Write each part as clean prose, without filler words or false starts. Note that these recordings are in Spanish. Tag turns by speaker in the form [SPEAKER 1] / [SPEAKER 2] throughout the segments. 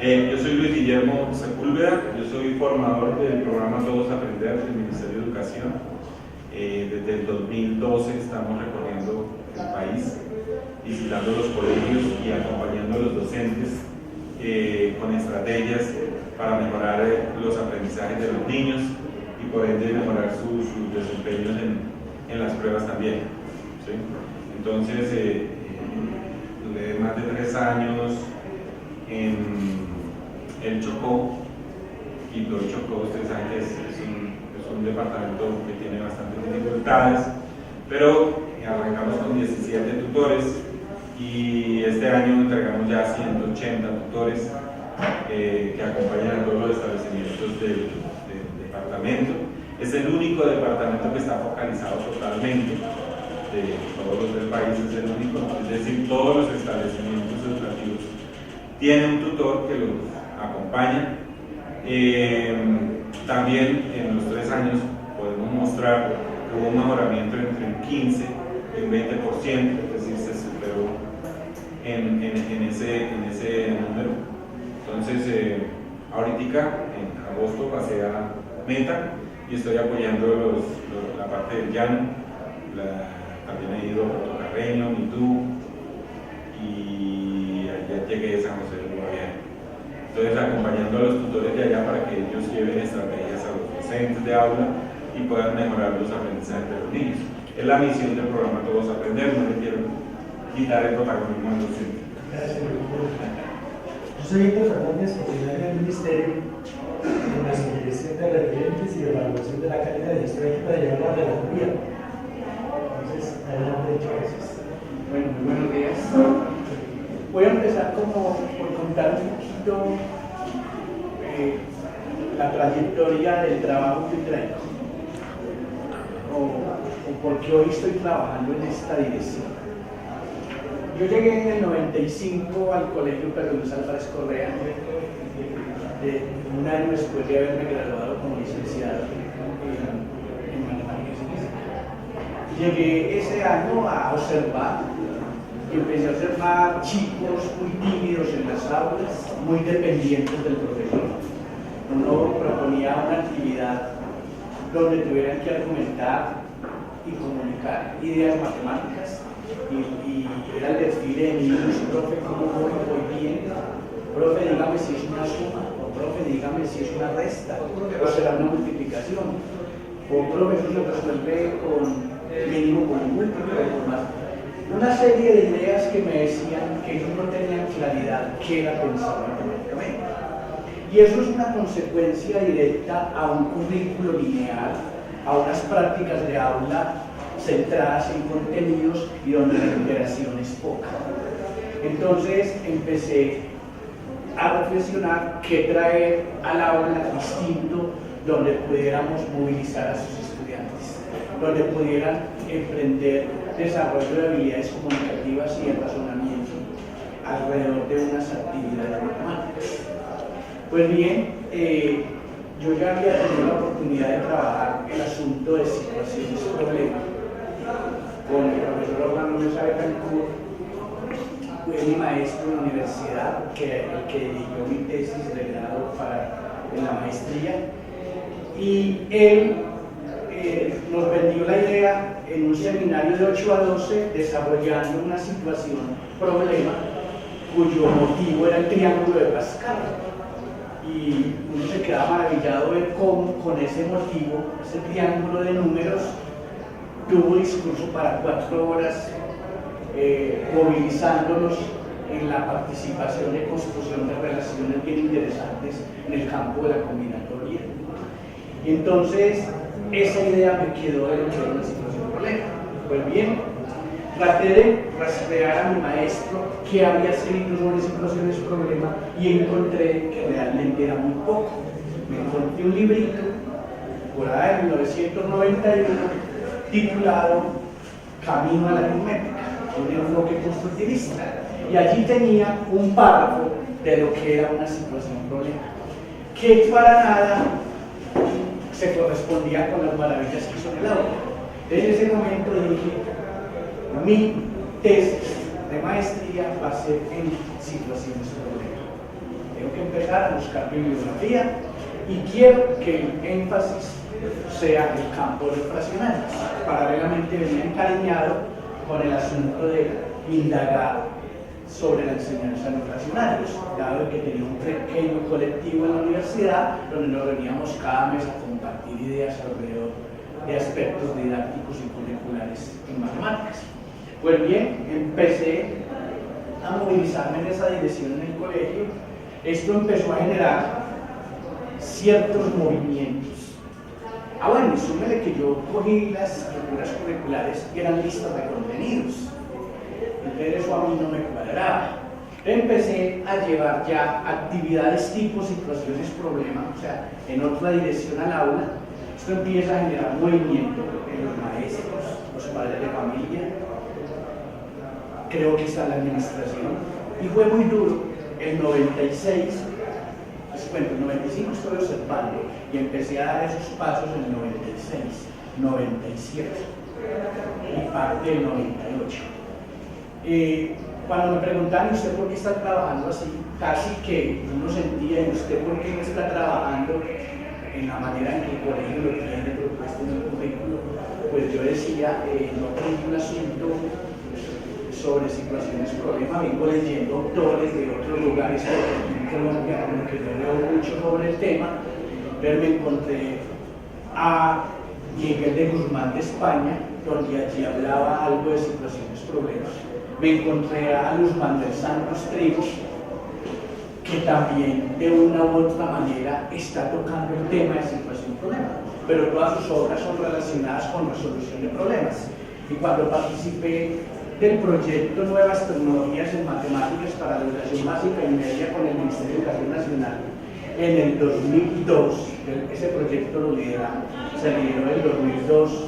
[SPEAKER 1] Yo soy Luis Guillermo Sepúlveda, yo soy formador del programa Todos Aprender del Ministerio de Educación. Desde el 2012 estamos recorriendo el país, visitando los colegios y acompañando a los docentes con estrategias para mejorar los aprendizajes de los niños y por ende mejorar sus desempeños en las pruebas también, ¿sí? Entonces, más de 3 años en el Chocó, y el Chocó, ustedes saben que es un departamento que tiene bastantes dificultades, pero arrancamos con 17 tutores y este año entregamos ya 180 tutores que acompañan a todos los establecimientos del departamento. Es el único departamento que está focalizado totalmente, de todos los del país es el único, es decir, todos los establecimientos educativos tienen un tutor que los acompaña. También en los 3 años podemos mostrar que hubo un mejoramiento entre un 15 y un 20%, es decir, se superó en ese número. Entonces, ahorita en agosto pasé a Meta y estoy apoyando la parte del llano, también he ido a Puerto Carreño, Mitú, y allá llegué a San José de Guaviare. Entonces, acompañando a los tutores de allá para que ellos lleven estrategias a los docentes de aula y puedan mejorar los aprendizajes de los niños. Es la misión del programa Todos Aprender, no le quiero quitar el protagonismo al docente.
[SPEAKER 2] Gracias, yo soy Héctor Fernández, funcionario del Ministerio en la Subdirección de Referentes y de Evaluación de la Calidad de Gestión para llevar la relatoría. Entonces, adelante, gracias.
[SPEAKER 3] Bueno, muy buenos días. Voy a empezar como por contar un poquito la trayectoria del trabajo que traigo o por qué hoy estoy trabajando en esta dirección. Yo llegué en el 95 al Colegio Pedro Luis Álvarez Correa, un año después de haberme graduado como licenciado en matemáticas y física. Llegué ese año a observar y empecé a observar chicos muy tímidos en las aulas, muy dependientes del profesor. Uno proponía una actividad donde tuvieran que argumentar y comunicar ideas matemáticas y era el desfile de niños, profe, ¿cómo voy? Voy bien, profe, dígame si es una suma, o profe, dígame si es una resta, o será una multiplicación, o profe, eso se resuelve con mínimo con un múltiplo o con más. Una serie de ideas que me decían que ellos no tenían claridad qué era pensar matemáticamente. Y eso es una consecuencia directa a un currículo lineal, a unas prácticas de aula centradas en contenidos y donde la interacción es poca. Entonces empecé a reflexionar qué traer al aula distinto donde pudiéramos movilizar a sus estudiantes, donde pudieran emprender desarrollo de habilidades comunicativas y de razonamiento alrededor de unas actividades matemáticas. Pues bien, yo ya había tenido la oportunidad de trabajar el asunto de situaciones problema con el profesor Orlando Mesa Betancourt, fue mi maestro en la universidad, el que dirigió mi tesis de grado en la maestría, y él nos vendió la idea en un seminario de 8 a 12 desarrollando una situación problema cuyo motivo era el triángulo de Pascal. Y uno se queda maravillado de cómo con ese motivo, ese triángulo de números, tuvo discurso para 4 horas, movilizándonos en la participación de construcción de relaciones bien interesantes en el campo de la combinatoria. Y entonces, esa idea me quedó de lo que era una situación problema. Pues bien, traté de rastrear a mi maestro que había escrito sobre situaciones problema y encontré que realmente era muy poco. Me encontré un librito por ahí en 1991 titulado Camino a la aritmética, un enfoque constructivista, y allí tenía un párrafo de lo que era una situación problema, que para nada se correspondía con las maravillas que hizo en el aula. Desde ese momento dije, mi tesis de maestría va a ser en situaciones de problema. Tengo que empezar a buscar bibliografía y quiero que el énfasis sea el campo de los fraccionarios. Paralelamente venía encariñado con el asunto de indagar sobre la enseñanza de los fraccionarios, dado que tenía un pequeño colectivo en la universidad donde nos reuníamos cada mes a compartir ideas alrededor de aspectos didácticos y curriculares en matemáticas. Pues bien, empecé a movilizarme en esa dirección en el colegio. Esto empezó a generar ciertos movimientos. Bueno, y súmele que yo cogí las estructuras curriculares que eran listas de contenidos. Entonces eso a mí no me cuadraba. Empecé a llevar ya actividades tipo situaciones problema, o sea, en otra dirección al aula. Esto empieza a generar movimiento en los maestros, los padres de familia, creo que está la administración, y fue muy duro. El 96, bueno, el 95 estoy observando y empecé a dar esos pasos en el 96, 97 y parte del 98. Cuando me preguntaban, ¿usted por qué está trabajando así? Casi que uno sentía, ¿usted por qué no está trabajando en la manera en que el colegio lo tiene propuesto en el currículo? Pues yo decía, no tengo un asunto sobre situaciones problema, vengo leyendo autores de otros lugares en Colombia, como que yo leo mucho sobre el tema, pero me encontré a Miguel de Guzmán de España, donde allí hablaba algo de situaciones problemas. Me encontré a Luz Manuel Santos Trigo, que también de una u otra manera está tocando el tema de situación problema, pero todas sus obras son relacionadas con resolución de problemas. Y cuando participé del proyecto Nuevas Tecnologías en Matemáticas para la Educación Básica y Media con el Ministerio de Educación Nacional en el 2002, ese proyecto lo lideró, se lideró del 2002,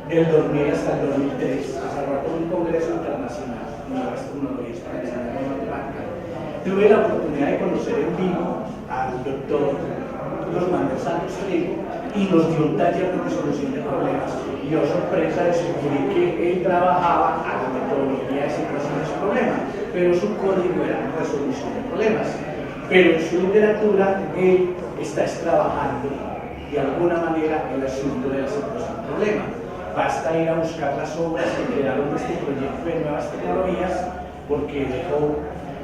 [SPEAKER 3] del 2000 hasta el 2003, desarrolló un congreso internacional de Nuevas Tecnologías para la Enseñanza de Matemáticas. Tuve la oportunidad de conocer en vivo al doctor Luz Manuel Santos Trigo y nos dio un taller de resolución de problemas. Y yo, sorpresa, descubrí que él trabajaba a la metodología de situaciones de problemas, pero su código era resolución de problemas. Pero en su literatura, él está trabajando de alguna manera el asunto de la situación de problema. Basta ir a buscar las obras que crearon este proyecto de Nuevas Tecnologías, porque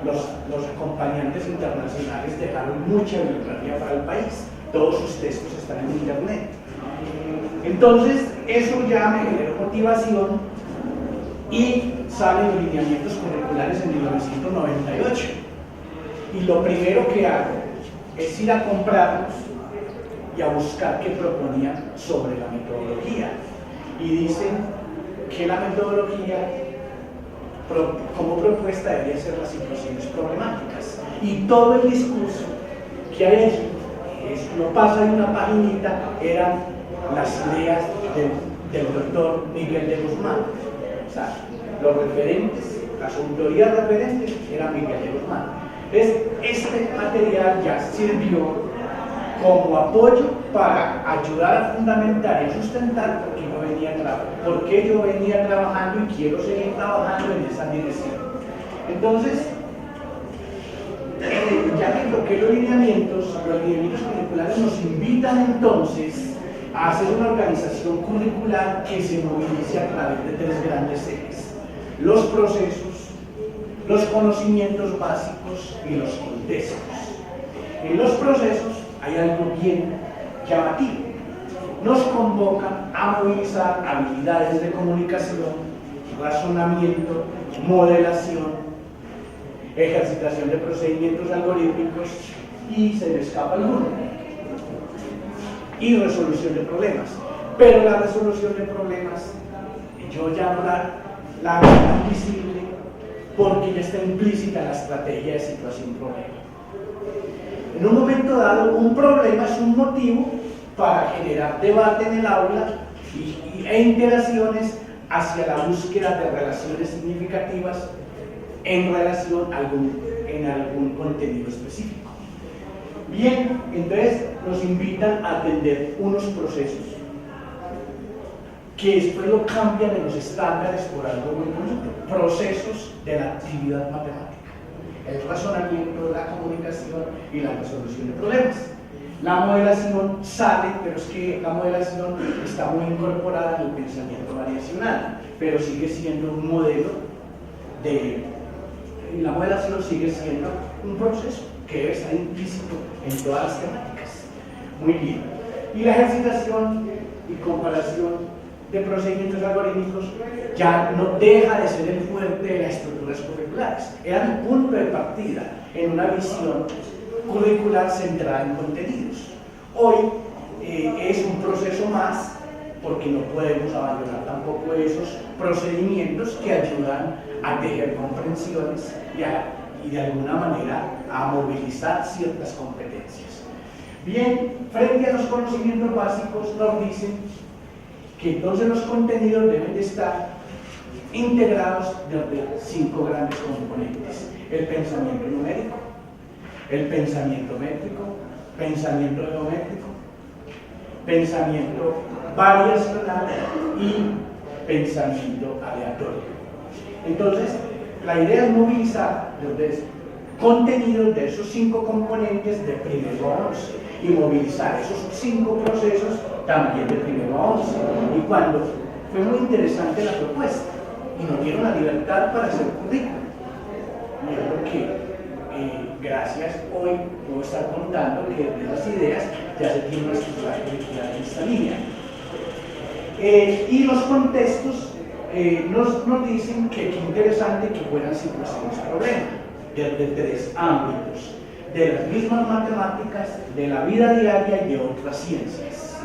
[SPEAKER 3] los acompañantes internacionales dejaron mucha bibliografía para el país. Todos sus textos están en internet. Entonces, eso ya me generó motivación y salen los lineamientos curriculares en 1998. Y lo primero que hago es ir a comprarlos y a buscar qué proponían sobre la metodología. Y dicen que la metodología como propuesta debería ser las situaciones problemáticas. Y todo el discurso que hay allí, no pasa de una paginita, eran las ideas del doctor Miguel de Guzmán. O sea, los referentes, las autoridades referentes eran Miguel de Guzmán. Entonces, este material ya sirvió como apoyo para ayudar a fundamentar y sustentar por qué yo venía trabajando y quiero seguir trabajando en esa dirección. Entonces, ya que toqué los lineamientos curriculares nos invitan entonces a hacer una organización curricular que se movilice a través de tres grandes ejes: los procesos, los conocimientos básicos y los contextos. En los procesos hay algo bien llamativo. Nos convocan a movilizar habilidades de comunicación, razonamiento, modelación, ejercitación de procedimientos algorítmicos y se me escapa alguno. Y resolución de problemas. Pero la resolución de problemas, yo ya no la hago tan visible porque ya está implícita en la estrategia de situación-problema. En un momento dado, un problema es un motivo para generar debate en el aula e interacciones hacia la búsqueda de relaciones significativas en relación en algún contenido específico. Bien, entonces nos invitan a atender unos procesos que después lo cambian en los estándares por algo muy bonito: procesos de la actividad matemática. el razonamiento, la comunicación y la resolución de problemas. La modelación sale, pero es que la modelación está muy incorporada en el pensamiento variacional, pero sigue siendo un modelo y la modelación sigue siendo un proceso que debe estar implícito en todas las temáticas. Muy bien. Y la ejercitación y comparación de procedimientos algorítmicos ya no deja de ser el fuerte de las estructuras curriculares. Era el punto de partida en una visión curricular centrada en contenidos. Hoy es un proceso más, porque no podemos abandonar tampoco esos procedimientos que ayudan a tejer comprensiones y de alguna manera a movilizar ciertas competencias. Bien, frente a los conocimientos básicos nos dicen que entonces los contenidos deben de estar integrados desde 5 grandes componentes: el pensamiento numérico, el pensamiento métrico, pensamiento geométrico, pensamiento variacional y pensamiento aleatorio. Entonces, la idea es movilizar los contenidos de esos 5 componentes de primero a 11 y movilizar esos 5 procesos también de primero a 11. Y cuando fue muy interesante la propuesta y nos dieron la libertad para hacer currículum, yo creo que gracias hoy puedo estar contando que de las ideas ya se tiene una estructura curricular en esta línea. Y los contextos nos dicen que qué interesante que fueran situaciones problema, desde 3 ámbitos: de las mismas matemáticas, de la vida diaria y de otras ciencias.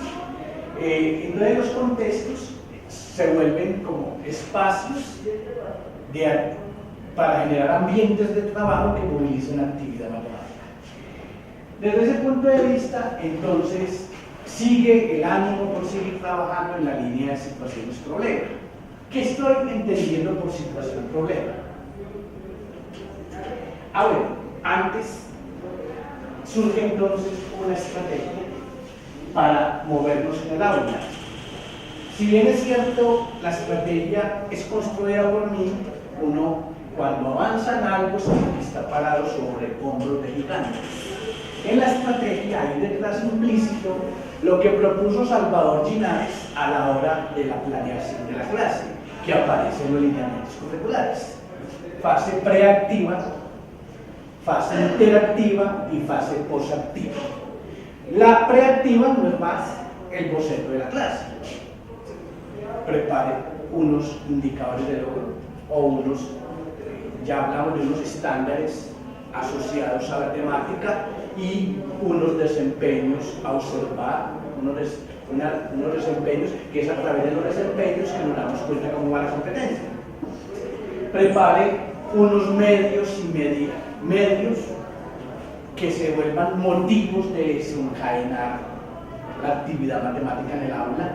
[SPEAKER 3] Entonces los contextos se vuelven como espacios para generar ambientes de trabajo que movilicen actividad matemática. Desde ese punto de vista, entonces, sigue el ánimo por seguir trabajando en la línea de situaciones problema. ¿Qué estoy entendiendo por situación problema? Bueno, antes surge entonces una estrategia para movernos en el aula. Si bien es cierto, la estrategia es construida por mí, uno cuando avanza en algo siempre está parado sobre hombros de gigantes. En la estrategia hay detrás implícito lo que propuso Salvador Linares a la hora de la planeación de la clase, que aparece en los lineamientos curriculares: fase preactiva, fase interactiva y fase posactiva. La preactiva no es más el boceto de la clase. Prepare unos indicadores de logro o unos, ya hablamos de unos estándares asociados a la temática y unos desempeños a observar, unos desempeños que es a través de los desempeños que nos damos cuenta cómo va la competencia. Prepare unos medios y medios que se vuelvan motivos de desencadenar la actividad matemática en el aula.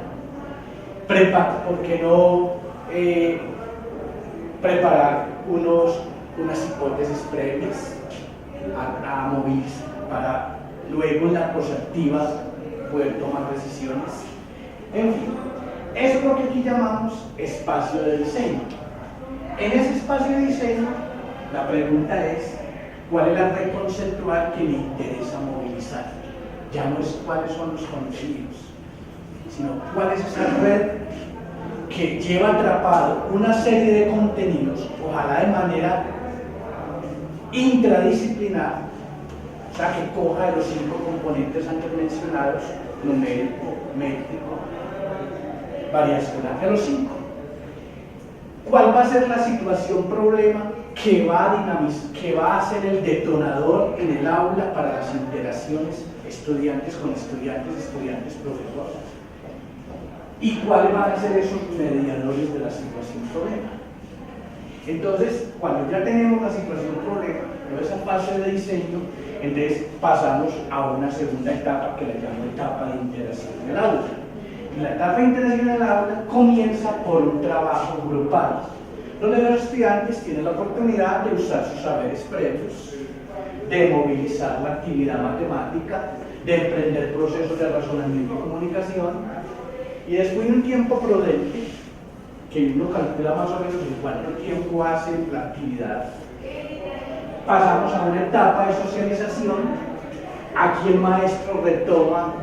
[SPEAKER 3] ¿Por qué no preparar unas hipótesis previas a movilizar para luego en la posactiva poder tomar decisiones? En fin, eso es lo que aquí llamamos espacio de diseño. En ese espacio de diseño, la pregunta es: ¿cuál es la red conceptual que me interesa movilizar? Ya no es cuáles son los contenidos, sino cuál es esa red que lleva atrapado una serie de contenidos, ojalá de manera intradisciplinar, o sea, que coja de los 5 componentes antes mencionados: numérico, métrico, variacional, de los 5. ¿Cuál va a ser la situación problema que va a dinamizar, que va a ser el detonador en el aula para las interacciones estudiantes con estudiantes, profesores? ¿Y cuáles van a ser esos mediadores de la situación problema? Entonces, cuando ya tenemos la situación problema, en esa fase de diseño, entonces pasamos a una segunda etapa que le llamo etapa de interacción en el aula. Y la etapa de interacción en el aula comienza por un trabajo grupal, donde los estudiantes tienen la oportunidad de usar sus saberes previos, de movilizar la actividad matemática, de emprender procesos de razonamiento y comunicación, y después de un tiempo prudente, que uno calcula más o menos en cuánto tiempo hace la actividad pasamos a una etapa de socialización. Aquí el maestro retoma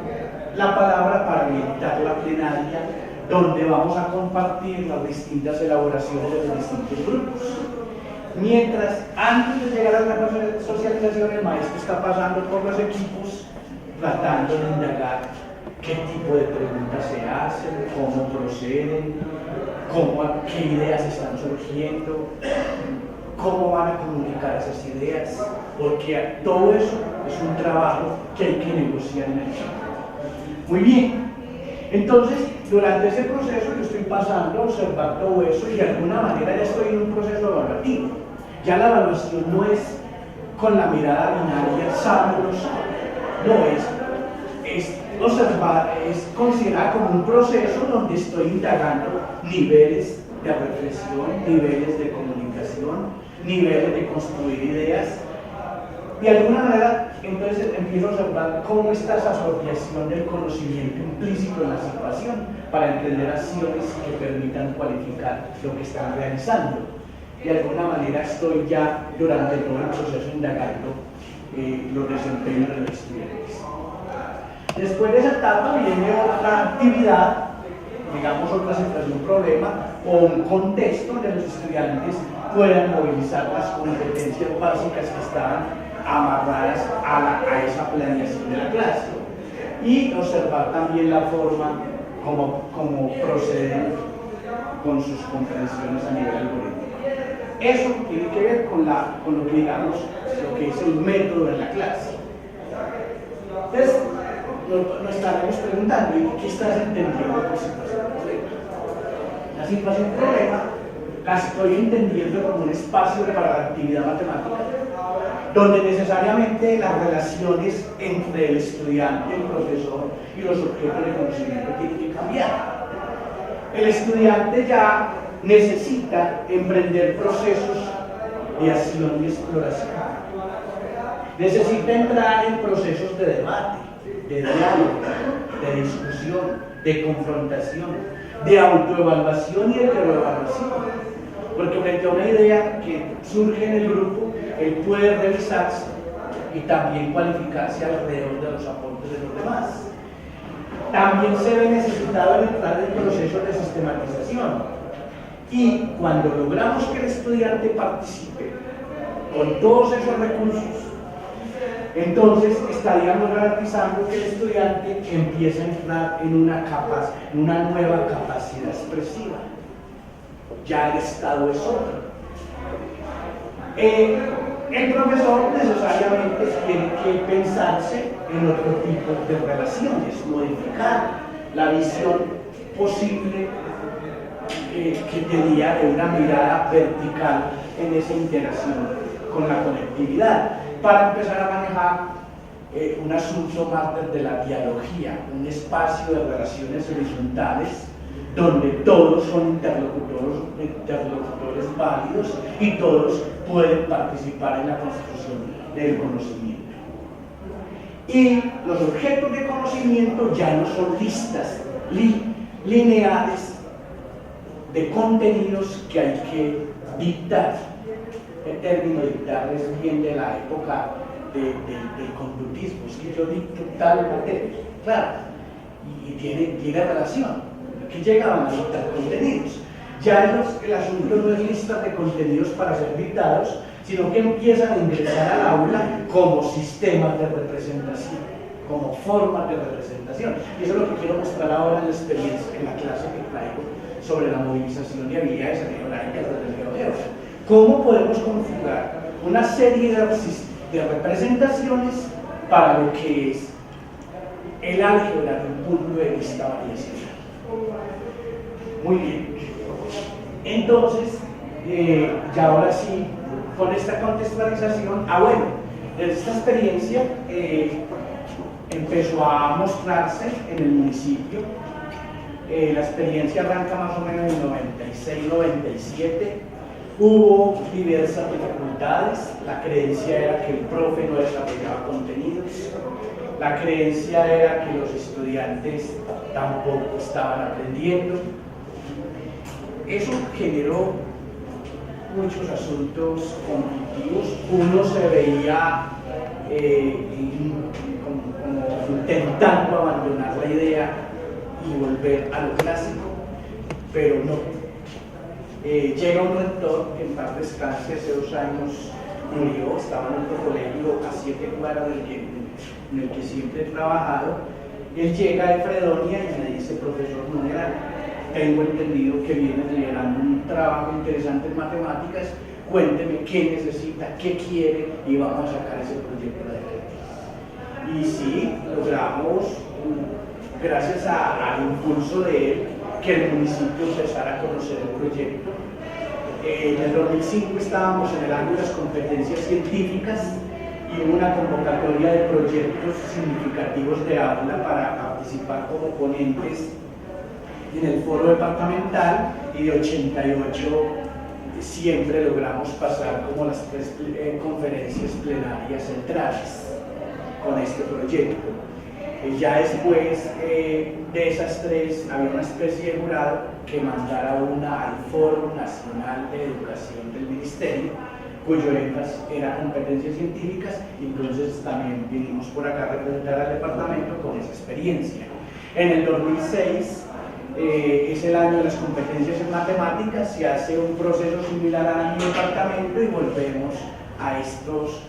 [SPEAKER 3] la palabra para habilitar la plenaria, donde vamos a compartir las distintas elaboraciones de los distintos grupos. Mientras, antes de llegar a la socialización, el maestro está pasando por los equipos, tratando de indagar qué tipo de preguntas se hacen, cómo proceden, qué ideas están surgiendo, cómo van a comunicar esas ideas, porque todo eso es un trabajo que hay que negociar en el equipo. Muy bien, entonces durante ese proceso yo estoy pasando a observar todo eso y de alguna manera ya estoy en un proceso evaluativo. Ya la evaluación no es con la mirada binaria, sabe o no sabe, no es observar, es considerada como un proceso donde estoy indagando niveles de reflexión, niveles de comunicación, niveles de construir ideas. De alguna manera, entonces empiezo a observar cómo está esa asociación del conocimiento implícito en la situación para entender acciones que permitan cualificar lo que están realizando. De alguna manera estoy ya durante todo el proceso indagando los desempeños de los estudiantes. Después de esa etapa viene otra actividad, digamos otra situación, problema o un contexto donde los estudiantes puedan movilizar las competencias básicas que estaban amarradas a esa planeación de la clase y observar también la forma como proceden con sus comprensiones a nivel algorítmico. Eso tiene que ver con lo que digamos, lo que es el método de la clase. Entonces, nos estaremos preguntando, ¿qué estás entendiendo por situación problema? La situación problema la estoy entendiendo como un espacio para la actividad matemática, donde necesariamente las relaciones entre el estudiante, el profesor y los objetos de conocimiento tienen que cambiar. El estudiante ya necesita emprender procesos de acción y exploración. Necesita entrar en procesos de debate, de diálogo, de discusión, de confrontación, de autoevaluación y de reevaluación. Porque frente a una idea que surge en el grupo, él puede revisarse y también cualificarse alrededor de los aportes de los demás. También se ve necesitado entrar en procesos de sistematización. Y cuando logramos que el estudiante participe con todos esos recursos, entonces estaríamos garantizando que el estudiante empiece a entrar en una nueva capacidad expresiva. Ya el estado es otro. El profesor necesariamente tiene que pensarse en otro tipo de relaciones, modificar la visión posible que tenía de una mirada vertical en esa interacción con la conectividad, para empezar a manejar un asunto más desde la dialogía, un espacio de relaciones horizontales donde todos son interlocutores válidos y todos pueden participar en la construcción del conocimiento. Y los objetos de conocimiento ya no son listas lineales de contenidos que hay que dictar. El término dictar es bien de la época del conductismo, es que yo dicto tal materia, claro, y tiene relación. Que llegaban a dictar contenidos. Ya el asunto no es listas de contenidos para ser dictados, sino que empiezan a ingresar al aula como sistemas de representación, como formas de representación. Y eso es lo que quiero mostrar ahora en la experiencia, en la clase que traigo sobre la movilización de habilidades anaerológicas desde el GeoGeo. ¿Cómo podemos configurar una serie de representaciones para lo que es el álgebra de un punto de vista variacional? Muy bien. Entonces, ya ahora sí, con esta contextualización, bueno, desde esta experiencia empezó a mostrarse en el municipio. La experiencia arranca más o menos en 96-97. Hubo diversas dificultades. La creencia era que el profe no desarrollaba contenidos. La creencia era que los estudiantes tampoco estaban aprendiendo. Eso generó muchos asuntos conflictivos. Uno se veía como intentando abandonar la idea y volver a lo clásico, pero no. Llega un rector que en paz descanse, hace 2 años murió, estaba en otro colegio a 7 cuadras en el que siempre he trabajado. Él llega de Fredonia y me dice: profesor Munera, tengo entendido que viene liderando un trabajo interesante en matemáticas, cuénteme qué necesita, qué quiere y vamos a sacar ese proyecto adelante. Y sí, logramos, gracias al impulso de él, que el municipio empezara a conocer el proyecto. En el 2005 estábamos en el año de las competencias científicas y hubo una convocatoria de proyectos significativos de aula para participar como ponentes en el foro departamental, y de 88 siempre logramos pasar como las 3 conferencias plenarias centrales con este proyecto. Ya después de esas 3 había una especie de jurado que mandara una al Foro Nacional de Educación del Ministerio, cuyo énfasis era competencias científicas, y entonces también vinimos por acá a representar al departamento con esa experiencia. En el 2006 es el año de las competencias en matemáticas, se hace un proceso similar a mi departamento y volvemos a estos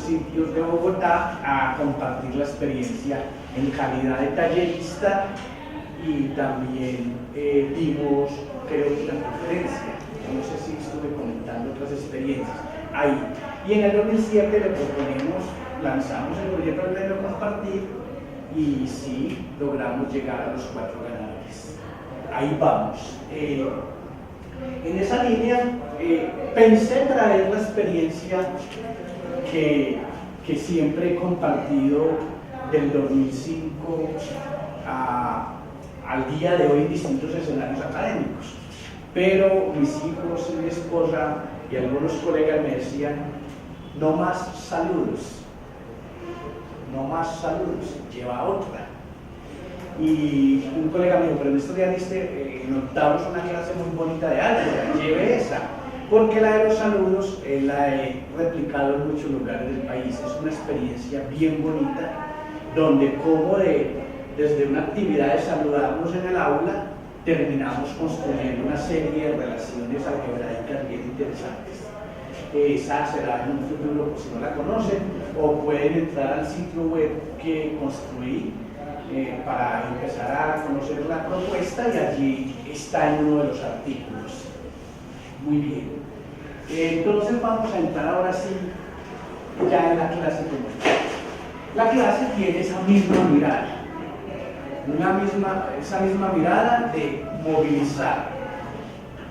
[SPEAKER 3] sitios de Bogotá a compartir la experiencia en calidad de tallerista, y también dimos, creo que la conferencia, no sé si estuve comentando otras experiencias ahí. Y en el 2007 le proponemos, lanzamos el proyecto del Premio Compartir, y sí, logramos llegar a los 4 ganadores. Ahí vamos. En esa línea pensé traer la experiencia que siempre he compartido del 2005 al día de hoy en distintos escenarios académicos, pero mis hijos y mi esposa y algunos colegas me decían: no más saludos, no más saludos, lleva otra. Y un colega me dijo: pero en estos días en octavos una clase muy bonita de álgebra, lleve esa, porque la de los saludos la he replicado en muchos lugares del país. Es una experiencia bien bonita, donde como desde una actividad de saludarnos en el aula, terminamos construyendo una serie de relaciones algebraicas bien interesantes. Esa será en un futuro, si no la conocen, o pueden entrar al sitio web que construí para empezar a conocer la propuesta, y allí está en uno de los artículos. Muy bien. Entonces vamos a entrar ahora sí ya en la clase como tal. La clase tiene esa misma mirada, esa misma mirada de movilizar,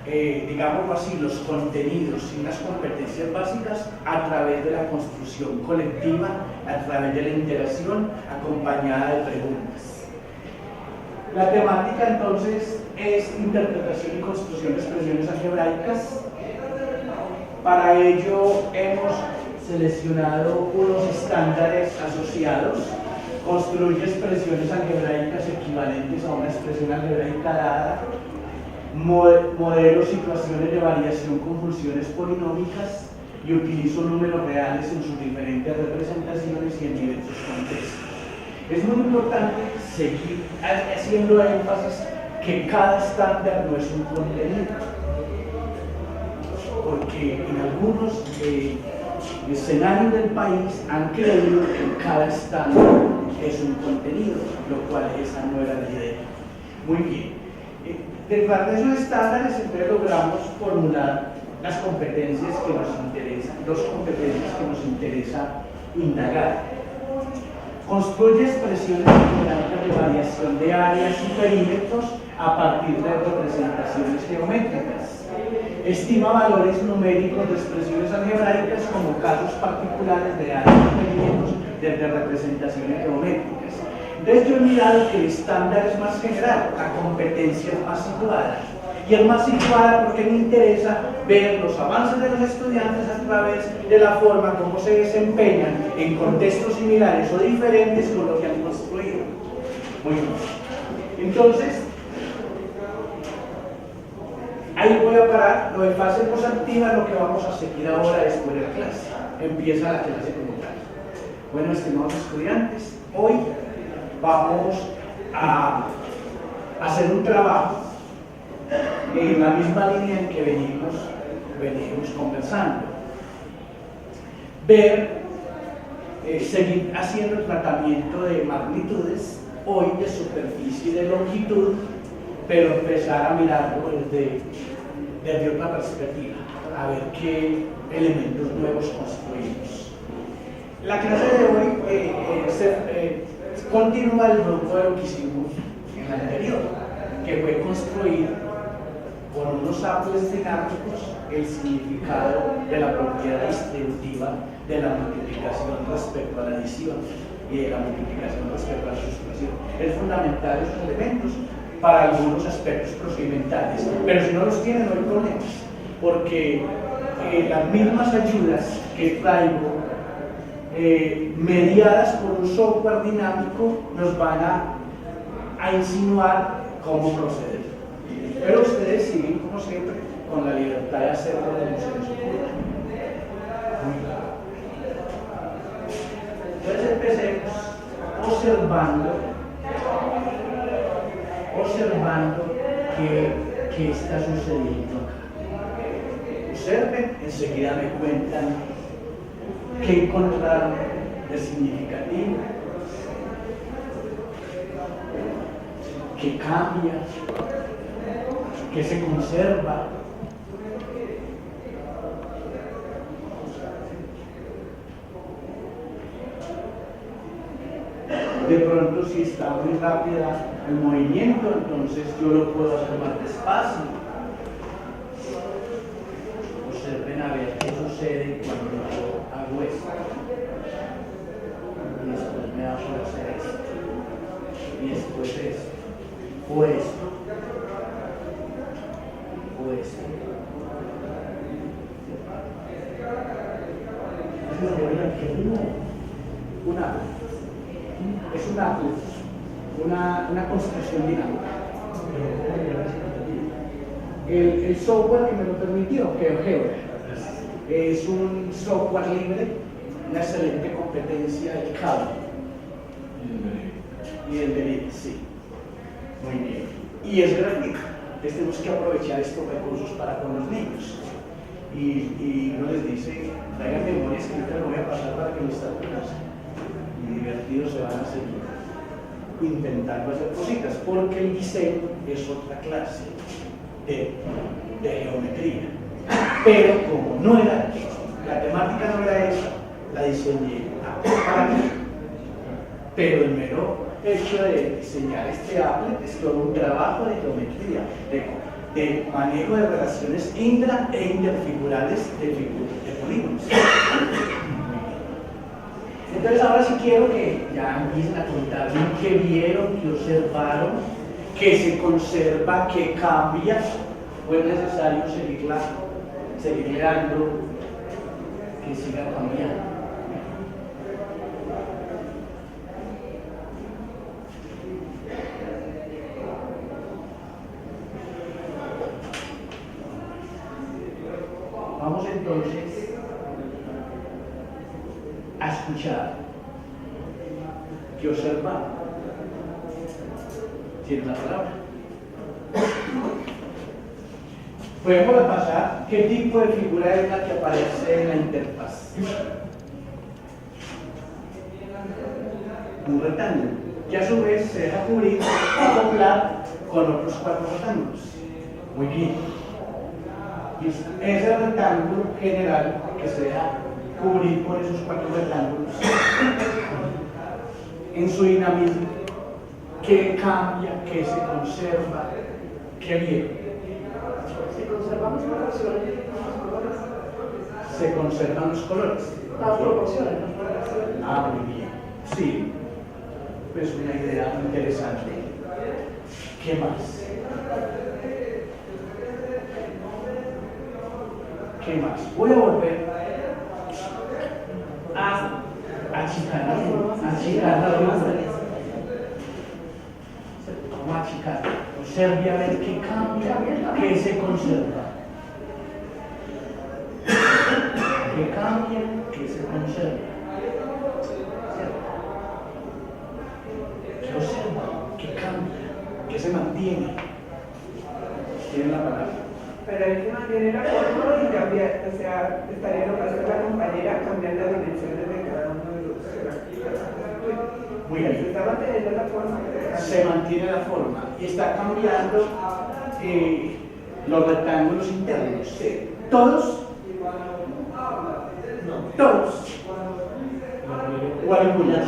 [SPEAKER 3] digámoslo así, los contenidos y las competencias básicas a través de la construcción colectiva, a través de la interacción acompañada de preguntas. La temática entonces es interpretación y construcción de expresiones algebraicas. Para ello hemos seleccionado unos estándares asociados. Construye expresiones algebraicas equivalentes a una expresión algebraica dada, modelo situaciones de variación con funciones polinómicas, y utilizo números reales en sus diferentes representaciones y en diversos contextos. Es muy importante seguir haciendo énfasis que cada estándar no es un contenido, porque en algunos escenarios del país han creído que cada estándar es un contenido, lo cual esa no era la idea. Muy bien. De parte de esos estándares, entonces logramos formular las competencias que nos interesan, 2 competencias que nos interesa indagar. Construye expresiones algebraicas de variación de áreas y perímetros a partir de representaciones geométricas. Estima valores numéricos de expresiones algebraicas como casos particulares de áreas y perímetros desde representaciones geométricas. Entonces yo he mirado que el estándar es más general, la competencia es más situada. Y es más situada porque me interesa ver los avances de los estudiantes a través de la forma como se desempeñan en contextos similares o diferentes con lo que han construido. Muy bien. Entonces, Ahí voy a parar. Lo de fase posactiva, lo que vamos a seguir ahora es poner clase. Empieza la clase como tal. Bueno, estimados estudiantes, hoy vamos a hacer un trabajo en la misma línea en que venimos conversando. Seguir haciendo el tratamiento de magnitudes, hoy de superficie y de longitud, pero empezar a mirarlo desde otra perspectiva, a ver qué elementos nuevos construimos. La clase de hoy continúa el grupo de lo que hicimos en la anterior, que fue construir con unos samples dinámicos el significado de la propiedad distributiva de la multiplicación respecto a la adición y de la multiplicación respecto a la sustracción. Es fundamental esos elementos para algunos aspectos procedimentales, pero si no los tienen no hay problemas, porque las mismas ayudas que traigo mediadas por un software dinámico nos van a insinuar cómo proceder. Pero ustedes siguen, como siempre, con la libertad de hacerlo como se les ocurra. Entonces empecemos observando qué está sucediendo acá. Observen, enseguida me cuentan qué encontraron de significativo, qué cambia, qué se conserva. De pronto, si está muy rápida el movimiento, entonces yo lo puedo hacer más despacio. Observen a ver qué sucede cuando yo hago esto. Y después me da por hacer esto. Y después esto. O esto. O esto. Una construcción dinámica. El software que me lo permitió, GeoGebra, es un software libre, una excelente competencia del cable y del delete, sí. Muy bien. Y es gratuito. Entonces tenemos que aprovechar estos recursos para con los niños. Y uno les dice, traigan memorias que ahorita lo voy a pasar para que lo instalen. Y divertidos se van a seguir intentando hacer cositas, porque el diseño es otra clase de geometría. Pero como no era, la temática no era esa, la diseñé para mí. Pero el mero hecho de diseñar este applet es todo un trabajo de geometría, de manejo de relaciones intra e interfigurales de polígonos. Entonces ahora sí quiero que ya empiecen a contarme qué vieron, qué observaron, qué se conserva, qué cambia. ¿O es necesario seguir dando que siga cambiando? Vamos entonces a escuchar, que observar. ¿Tiene la palabra? Podemos repasar qué tipo de figura es la que aparece en la interfaz. Un rectángulo, que a su vez se deja cubrir o acoplar con otros 4 rectángulos. Muy bien. Ese rectángulo general que se deja cubrir por esos 4 rectángulos, en su dinamismo, ¿qué cambia, qué se conserva, qué viene?
[SPEAKER 4] Se conservan las proporciones, los colores.
[SPEAKER 3] Se conservan los colores.
[SPEAKER 4] Las proporciones, las proporciones.
[SPEAKER 3] Ah, muy bien. Sí, pues una idea interesante. ¿Qué más? ¿Qué más? Voy a volver a achicar. Vamos a achicar. Observe a ver qué cambia, qué se conserva. ¿Qué cambia, qué se conserva? ¿Qué observa? ¿Qué cambia? ¿Qué se mantiene? Tiene la palabra.
[SPEAKER 4] Pero hay que mantener la forma y cambiar, o sea, estaría lo que hace la compañera, cambiar las dimensiones de cada uno de los.
[SPEAKER 3] Muy bien.
[SPEAKER 4] Se está manteniendo la forma.
[SPEAKER 3] Se mantiene la forma y está cambiando los rectángulos internos. Todos. Todos. ¿O algunos? El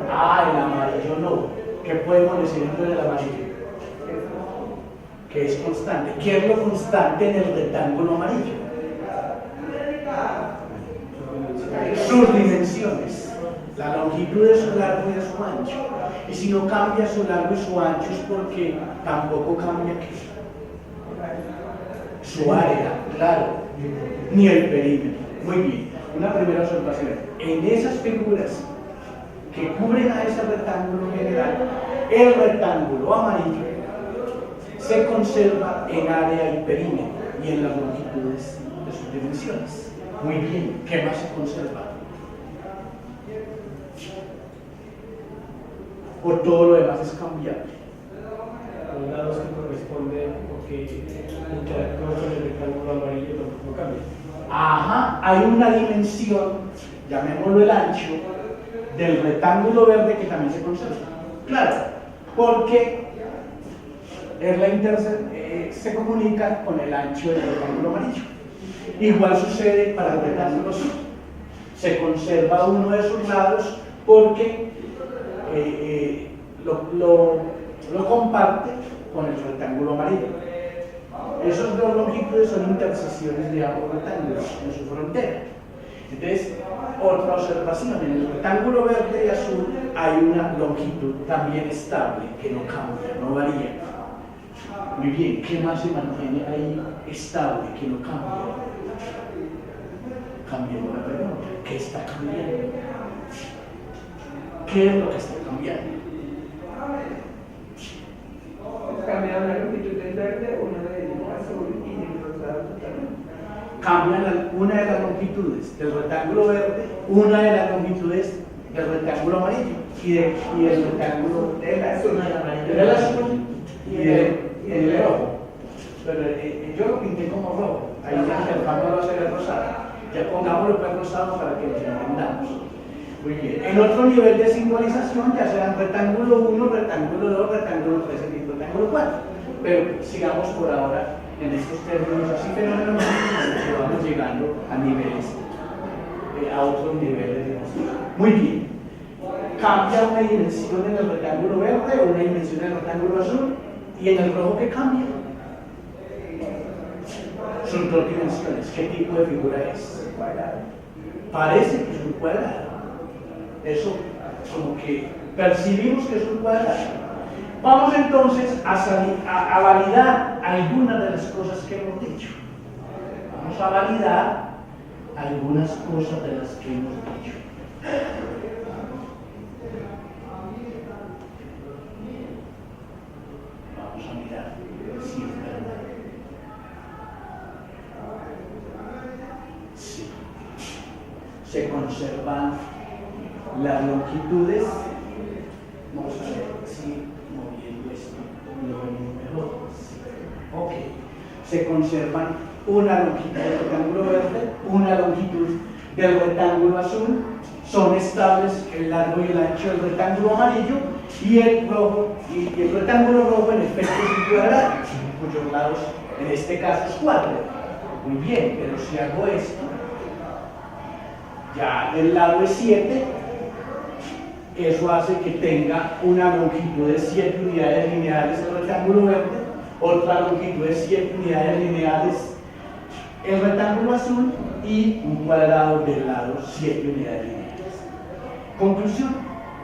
[SPEAKER 3] amarillo no. ¿Qué podemos decir del amarillo? Que es constante. ¿Qué es lo constante en el rectángulo amarillo? Sus dimensiones. La longitud de su largo y de su ancho. Y si no cambia su largo y su ancho es porque tampoco cambia ¿qué? Su área, claro, ni el perímetro. Muy bien, una primera observación. En esas figuras que cubren a ese rectángulo general, el rectángulo amarillo se conserva en área y perímetro y en las longitudes de sus dimensiones. Muy bien, ¿qué más se conserva? O todo lo demás es cambiable.
[SPEAKER 2] Los lados que corresponden porque interactúan con el rectángulo amarillo tampoco cambia.
[SPEAKER 3] Ajá, hay una dimensión, llamémoslo el ancho, del rectángulo verde que también se conserva. Claro, porque se comunica con el ancho del rectángulo amarillo. Igual sucede para el rectángulo azul. Se conserva uno de sus lados porque lo comparte con el rectángulo amarillo. Esas dos longitudes son intersecciones de ambos rectángulos en su frontera. Entonces, otra observación, en el rectángulo verde y azul hay una longitud también estable, que no cambia, no varía. Muy bien, ¿qué más se mantiene ahí estable, que no cambia? Cambiando la pregunta, ¿qué está cambiando? ¿Qué es lo que está cambiando?
[SPEAKER 4] Cambiaron la longitud del verde, uno del azul y del rosado totalmente.
[SPEAKER 3] Cambian una de las longitudes del rectángulo verde, una de las longitudes del rectángulo amarillo y el rectángulo
[SPEAKER 4] del azul
[SPEAKER 3] y el rojo. Pero yo lo pinté como rojo, ahí el campo va a ser el rosado. Ya pongámoslo para el rosado para que nos entendamos. Muy bien. En otro nivel de sincronización ya serán rectángulo 1, rectángulo 2, rectángulo 3 y rectángulo 4. Pero sigamos por ahora en estos términos así fenomenales que vamos llegando a niveles, a otros niveles de demostración. Muy bien. Cambia una dimensión en el rectángulo verde, una dimensión en el rectángulo azul y en el rojo ¿qué cambia? Son dos dimensiones. ¿Qué tipo de figura es? Parece que es un cuadrado. Eso como que percibimos que es un cuadrado. Vamos entonces a validar algunas de las cosas que hemos dicho. Vamos a validar algunas cosas de las que hemos dicho. Vamos a mirar si es verdad. Sí. Se conservan las longitudes. Vamos a ver si moviendo esto lo vemos mejor. Sí. Ok. Se conservan una longitud del rectángulo verde, una longitud del rectángulo azul. Son estables el largo y el ancho del rectángulo amarillo y el rojo. Y el rectángulo rojo en efecto es un cuadrado, cuyos lados en este caso es 4. Muy bien, pero si hago esto, ya el lado es 7. Eso hace que tenga una longitud de 7 unidades lineales el rectángulo verde, otra longitud de 7 unidades lineales el rectángulo azul y un cuadrado del lado 7 unidades lineales. Conclusión,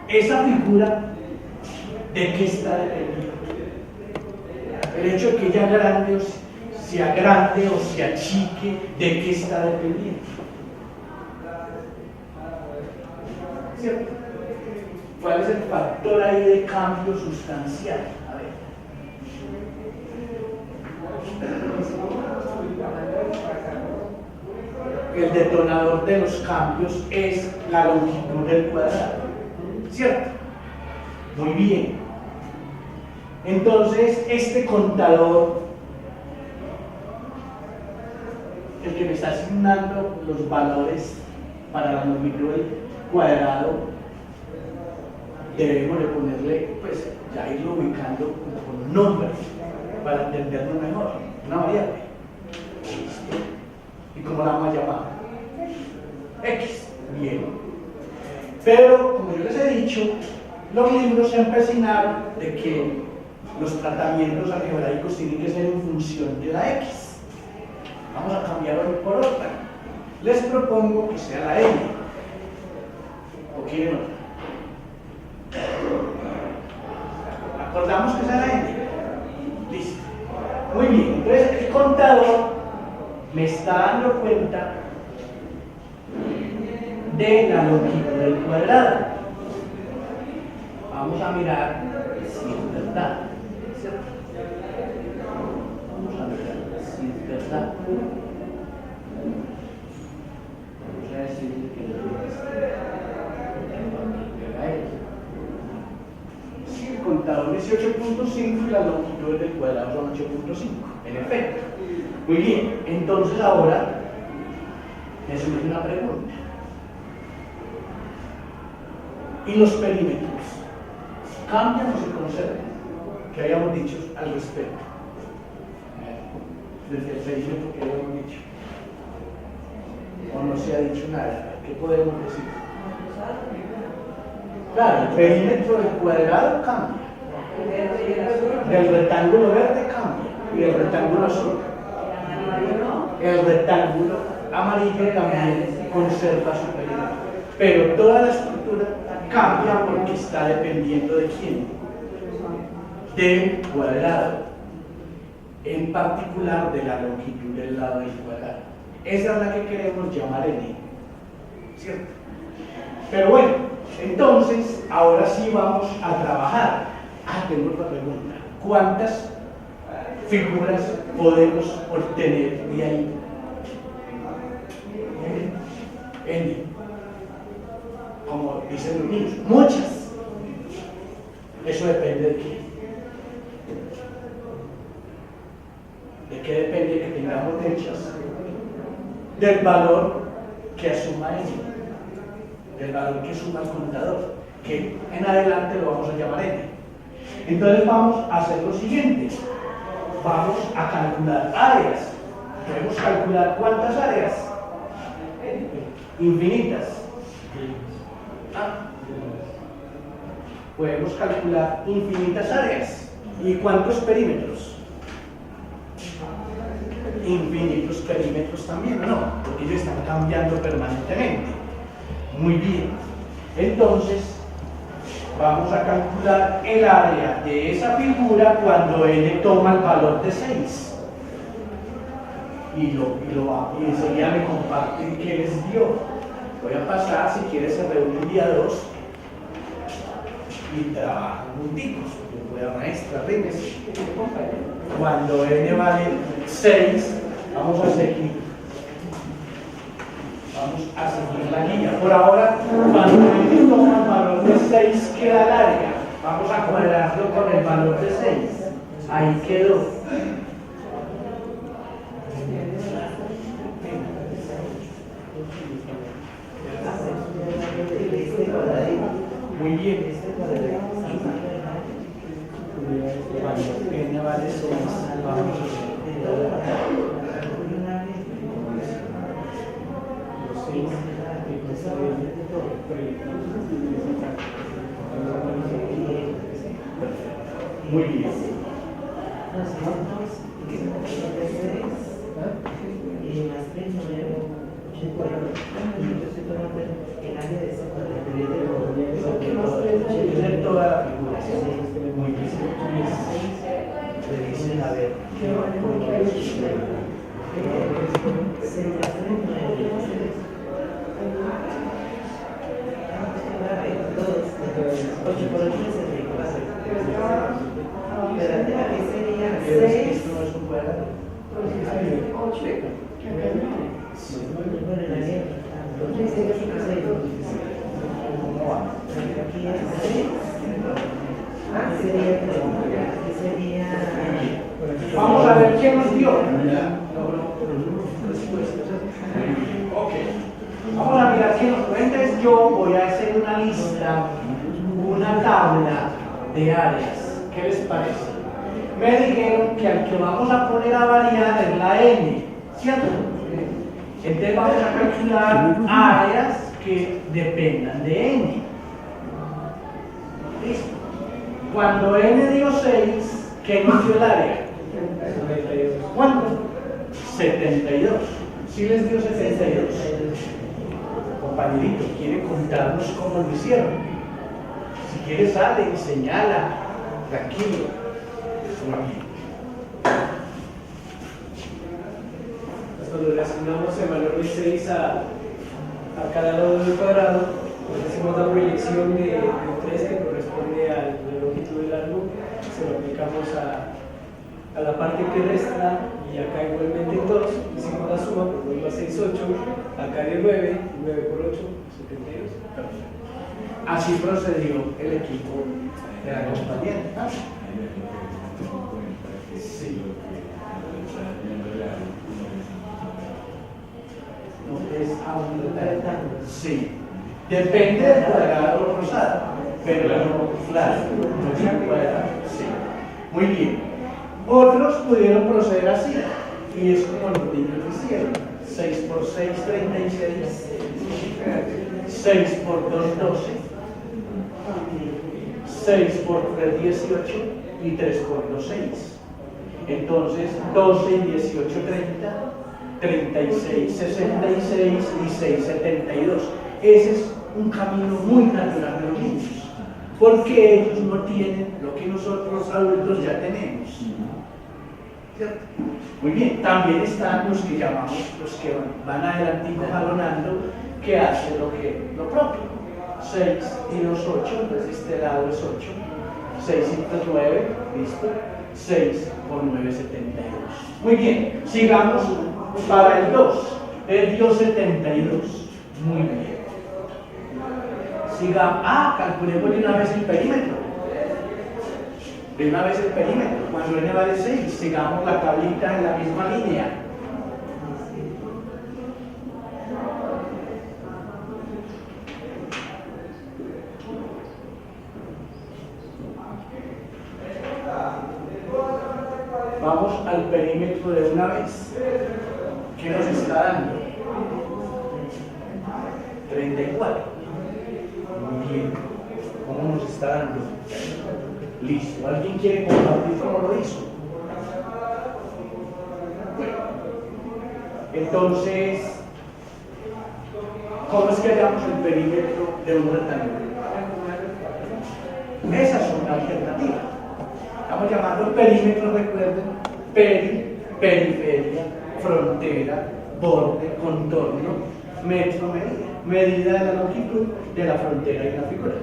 [SPEAKER 3] esa figura ¿de qué está dependiendo? El hecho de que ella sea grande o se achique, ¿de qué está dependiendo? ¿Cierto? ¿Cuál es el factor ahí de cambio sustancial? A ver. El detonador de los cambios es la longitud del cuadrado, ¿cierto? Muy bien. Entonces, este contador, el que me está asignando los valores para la longitud del cuadrado, debemos de ponerle, pues, ya irlo ubicando con un nombre para entenderlo mejor, una variable. ¿Y cómo la vamos a llamar? X. Bien. Pero, como yo les he dicho, los libros se empecinaron de que los tratamientos algebraicos tienen que ser en función de la X. Vamos a cambiarlo por otra. Les propongo que sea la N. ¿O quieren otra? ¿Acordamos que sea la N? Listo. Muy bien. Entonces, el contador me está dando cuenta de la longitud del cuadrado. Vamos a mirar si es verdad. Vamos a mirar si es verdad. Vamos a decir que si el contador es 18.5 y la longitud del cuadrado son 8.5, en efecto. Muy bien, entonces ahora me surge una pregunta. ¿Y los perímetros? ¿Cambian o se conservan? ¿Qué habíamos dicho al respecto? Desde el perímetro que habíamos dicho. ¿O no se ha dicho nada? ¿Qué podemos decir? Claro, el perímetro del cuadrado cambia. Del rectángulo verde cambia. ¿Y el rectángulo azul? El rectángulo amarillo también conserva su perímetro. Pero toda la estructura cambia porque está dependiendo de quién. Del cuadrado. En particular de la longitud del lado del cuadrado. Esa es la que queremos llamar N. ¿Cierto? Pero bueno, entonces, ahora sí vamos a trabajar. Tengo otra pregunta. ¿Cuántas figuras podemos obtener de ahí? N. Como dicen los niños, muchas. Eso depende de qué. ¿De qué depende que tengamos muchas? Del valor que asuma N. Del valor que suma el contador, que en adelante lo vamos a llamar N. Entonces vamos a hacer lo siguiente. Vamos a calcular áreas. Podemos calcular ¿cuántas áreas? Infinitas. Podemos calcular infinitas áreas. ¿Y cuántos perímetros? Infinitos perímetros también, ¿no? Porque ellos están cambiando permanentemente. Muy bien. Entonces, vamos a calcular el área de esa figura cuando N toma el valor de 6. Y enseguida me comparten qué les dio. Voy a pasar, si quieres, se reúne el día 2 y trabajan juntitos. Yo voy a maestra, ríndese. Cuando N vale 6, vamos a seguir. Vamos a seguir la guía. Por ahora, cuando N toma el valor de 6, queda el área. Vamos a cuadrarlo con el valor de 6. Ahí quedó. Muy bien. Cuando N vale 6, vamos muy bien. De toda la figura. Muy bien. Le dicen a ver. Esto no es un cuadrado. 8. Vamos a ver qué nos dio. Ok. Vamos a mirar qué nos dio. Entonces yo voy a hacer una lista, una tabla de áreas. ¿Qué les parece? Me dijeron que al que vamos a poner a variar es la n, ¿cierto? Entonces vamos a calcular áreas que dependan de n. ¿Listo? Cuando n dio 6, ¿qué nos dio el área? ¿Cuánto? 72. ¿Sí les dio 72? Compañerito, ¿quiere contarnos cómo lo hicieron? Si quiere sale y señala, tranquilo.
[SPEAKER 5] Cuando le asignamos el valor de 6 a cada lado del cuadrado, pues hacemos la proyección de 3 que corresponde a la longitud del largo, se lo aplicamos a la parte que resta y acá igualmente 2, hicimos la suma, por 2 a 6, 8, acá de 9, 9 por 8, 72.
[SPEAKER 3] Así procedió el equipo de la compañía. Sí. No es a un rectángulo. Sí. Depende del cuadrado rosado, pero no, claro, no es un cuadrado. Sí. Muy bien. Otros pudieron proceder así, y es como los niños hicieron. 6 por 6, 36. 6 por 2, 12. 6 por 3, 18. Y 3 por 2, 6. Entonces, 12 y 18, 30. 36, 66 y 6, 72. Ese es un camino muy natural de los niños, porque ellos no tienen lo que nosotros los adultos ya tenemos. ¿Cierto? Muy bien, también están los que llamamos, los que van adelantico jalonando, que hacen lo propio. 6 y 2, 8, entonces este lado es 8. 6 y 9, listo. 6 por 9, 72. Muy bien, sigamos para el 2. Él dio 72. Muy bien. Sigamos. Calculemos de una vez el perímetro. De una vez el perímetro. Cuando n vale 6, sigamos la tablita en la misma línea. Vamos al perímetro de una vez. ¿Qué nos está dando? 34. Muy bien. ¿Cómo nos está dando? Listo. ¿Alguien quiere compartir cómo lo hizo? Bueno. Entonces, ¿cómo es que hallamos el perímetro de un rectángulo? Esa es una alternativa. Estamos llamando el perímetro, recuerden, periferia, frontera, borde, contorno, metro, medida de la longitud de la frontera y la figura.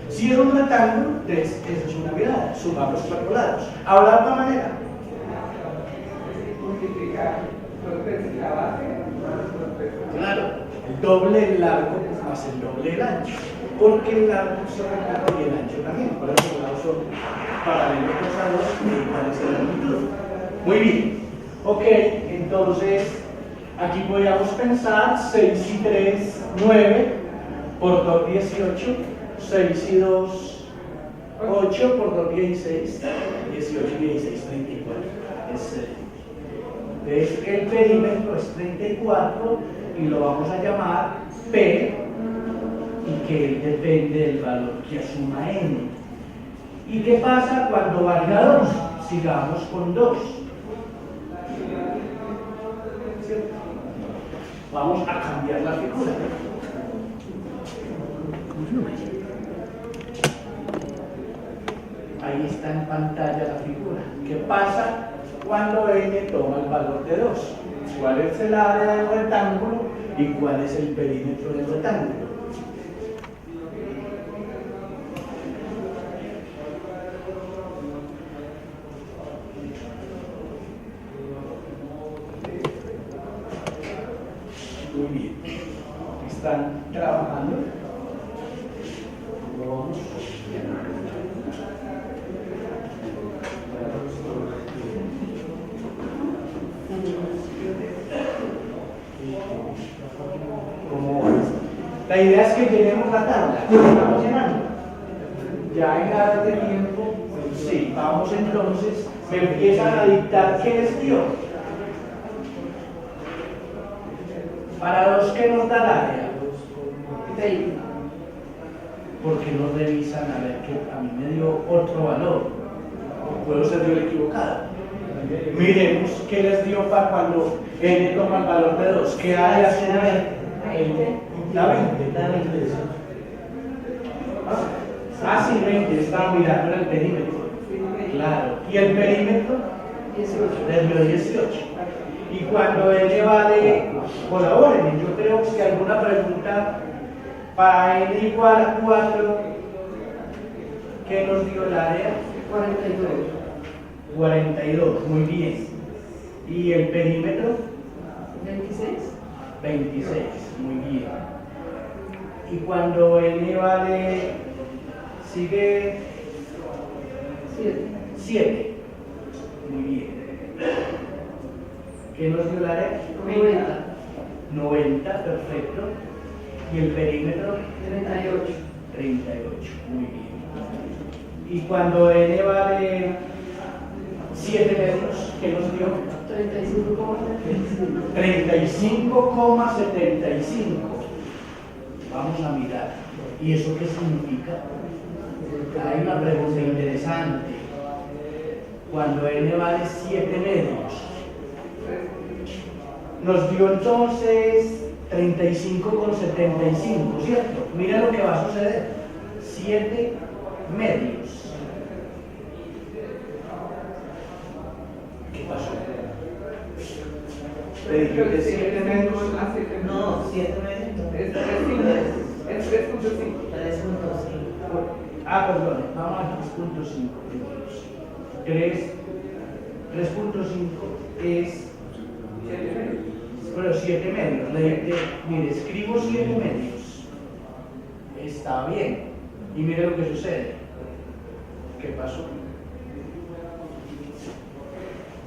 [SPEAKER 3] Si es un rectángulo, esa es una mirada, sumamos 4 lados. Ahora de otra manera.
[SPEAKER 4] Multiplicar los veces la base más los veces.
[SPEAKER 3] Claro, el doble el largo más el doble el ancho. Porque el largo se reparte y el ancho también. Por eso los lados son paralelos a 2 y iguales en la longitud. Muy bien. Ok, entonces aquí podríamos pensar 6 y 3, 9 por 2, 18. 6 y 2, 8 por 2, 16. 18 y 16, 34. Entonces el perímetro es 34 y lo vamos a llamar P, y que depende del valor que asuma n. ¿Y qué pasa cuando valga 2? Sigamos con 2. ¿Cierto? Vamos a cambiar la figura. Ahí está en pantalla la figura. ¿Qué pasa cuando n toma el valor de 2? ¿Cuál es el área del rectángulo y cuál es el perímetro del rectángulo? Muy bien. Están trabajando. Vamos. ¿Cómo vas? La idea es que llenemos la tabla. ¿Estamos llenando? Ya en nada de tiempo. Sí, vamos entonces. Me empiezan a dictar qué les dio. Para los que nos da el área, porque no revisan a ver que a mí me dio otro valor. Puedo ser yo el equivocado. Miremos qué les dio para cuando n toma el valor de 2. ¿Qué área será? La 20. Ah, sí, 20. Estaba mirando el perímetro. Claro. ¿Y el perímetro? 18. 18. Y cuando n vale, colaboren. Yo creo que alguna pregunta para n igual a 4, ¿qué nos dio el área? 42, muy bien. ¿Y el perímetro? 26, muy bien. Y cuando n vale, sigue 7, muy bien. ¿Qué nos dio el área? 90, perfecto. ¿Y el perímetro? 38, muy bien. Y cuando n vale 7 medios, ¿qué nos dio? 35,75. Vamos a mirar. ¿Y eso qué significa? Hay una pregunta interesante. Cuando n vale 7 medios, nos dio entonces 35,75, ¿cierto? Mira lo que va a suceder. 7 medios. ¿Qué pasó? Te dije que 7 medios.
[SPEAKER 4] No, 7 medios. Es 3.5.
[SPEAKER 3] Ah, perdón, vamos a 3.5. 3.5 es. Pero 7 medios. Mire, escribo 7 medios. Está bien. Y mire lo que sucede. ¿Qué pasó?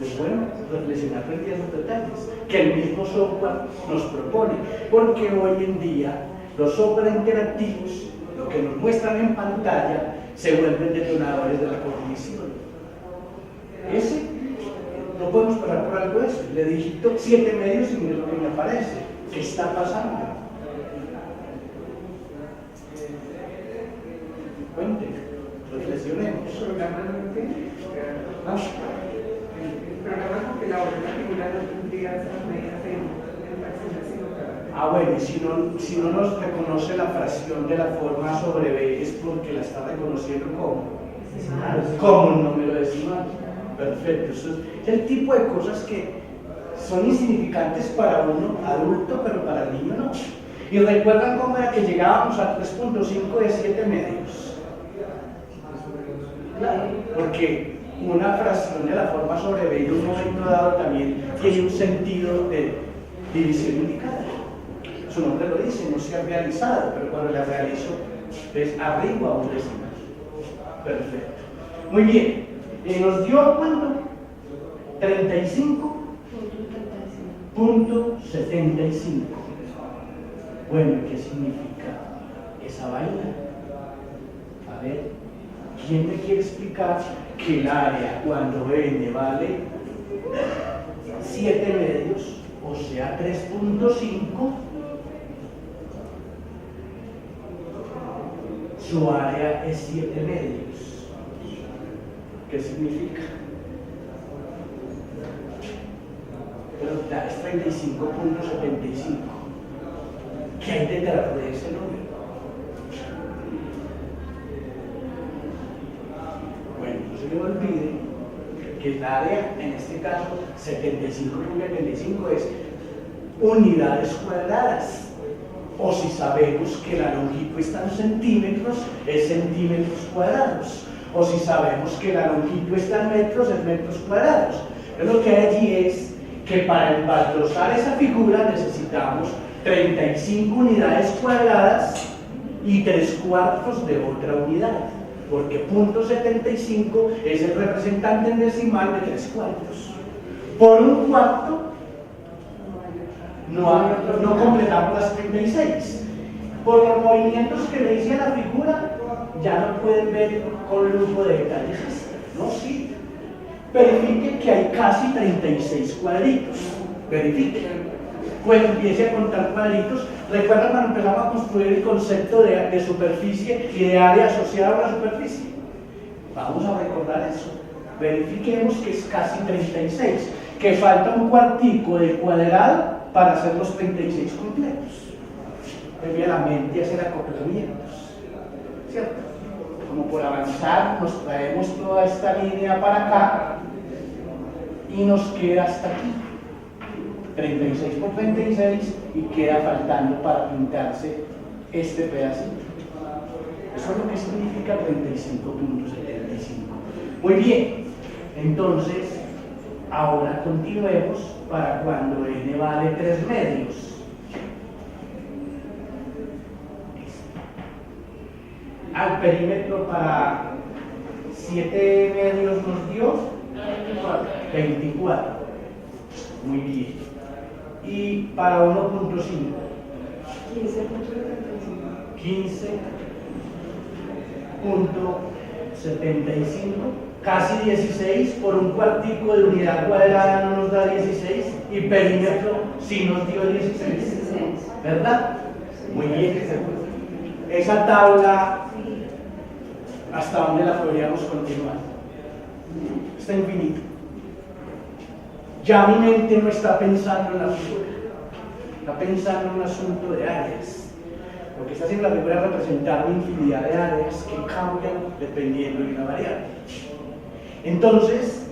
[SPEAKER 3] Es bueno reflexionar frente a esos detalles que el mismo software nos propone, porque hoy en día los software interactivos, lo que nos muestran en pantalla, se vuelven detonadores de la cognición. Ese no podemos parar por algo de eso. Le digito 7 medios y mire lo que me aparece. ¿Qué está pasando? Cuente, reflexionemos.
[SPEAKER 4] El programa no tiene. El programa compilador de la figura no tendría esas medidas en fracciones simultáneas.
[SPEAKER 3] Ah, bueno, y si no nos reconoce la fracción de la forma sobre b, es porque la está reconociendo como un número decimal. Perfecto. Eso es el tipo de cosas que son insignificantes para uno adulto, pero para el niño no. Y recuerdan cómo era que llegábamos a 3.5 de 7 medios. Claro, porque una fracción de la forma sobre b en un momento dado también tiene un sentido de división indicada. Su nombre lo dice, no se ha realizado, pero cuando la realizo es arriba a un decimal. Perfecto. Muy bien. Nos dio ¿cuánto? 35.75. Bueno, ¿qué significa esa vaina? A ver, ¿quién me quiere explicar que el área cuando n vale 7 medios, o sea 3.5, su área es 7 medios? ¿Qué significa? Pero es 35.75. ¿Qué hay detrás de ese número? Bueno, no se me olvide que el área, en este caso 75.75, es unidades cuadradas. O si sabemos que la longitud está en centímetros, es centímetros cuadrados. O si sabemos que la longitud está en metros, es metros cuadrados. Pero lo que hay allí es que para embaldosar esa figura necesitamos 35 unidades cuadradas y 3/4 de otra unidad, porque .75 es el representante en decimal de 3/4. Por 1/4 no completamos las 36. Por los movimientos que le hice a la figura, ya no pueden ver con lujo de detalles esto, ¿no? Sí. Verifique que hay casi 36 cuadritos. Verifique. Pues empiece a contar cuadritos. ¿Recuerdan cuando empezamos a construir el concepto de superficie y de área asociada a la superficie? Vamos a recordar eso. Verifiquemos que es casi 36, que falta un cuartico de cuadrado para hacer los 36 completos. Envía la mente a hacer acoplamientos, ¿cierto? Como por avanzar, nos traemos toda esta línea para acá y nos queda hasta aquí. 36 por 36 y queda faltando para pintarse este pedacito. Eso es lo que significa 35.75. Muy bien, entonces ahora continuemos para cuando n vale 3 medios. Al perímetro para 7 medios nos dio 24. Muy bien. Y para 1.5 15.75, casi 16, por un cuartico de unidad cuadrada no nos da 16 y perímetro sí nos dio 16, ¿verdad? Muy bien. Esa tabla, ¿hasta dónde la podríamos continuar? Está infinito. Ya mi mente no está pensando en la figura, está pensando en un asunto de áreas. Lo que está haciendo la figura es representar una infinidad de áreas que cambian dependiendo de una variable. Entonces,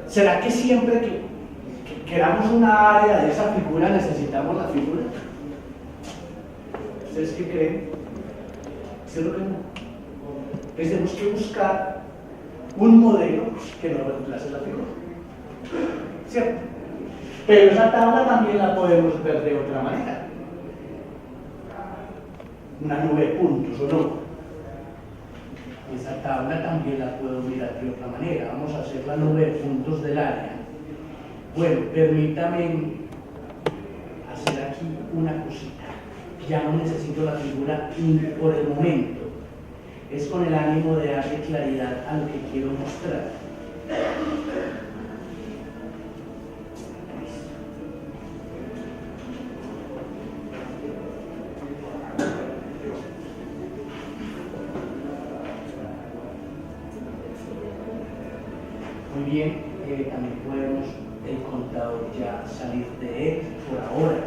[SPEAKER 3] ¿será que siempre que queramos una área de esa figura necesitamos la figura? ¿Ustedes qué creen? ¿Cierto que no? Entonces tenemos que buscar un modelo que nos reemplace la figura, ¿cierto? Pero esa tabla también la podemos ver de otra manera. Una nube de puntos, ¿o no? Esa tabla también la puedo mirar de otra manera. Vamos a hacer la nube de puntos del área. Bueno, permítame hacer aquí una cosita. Ya no necesito la figura por el momento. Es con el ánimo de darle claridad a lo que quiero mostrar. Muy bien, también podemos el contador ya salir de él por ahora.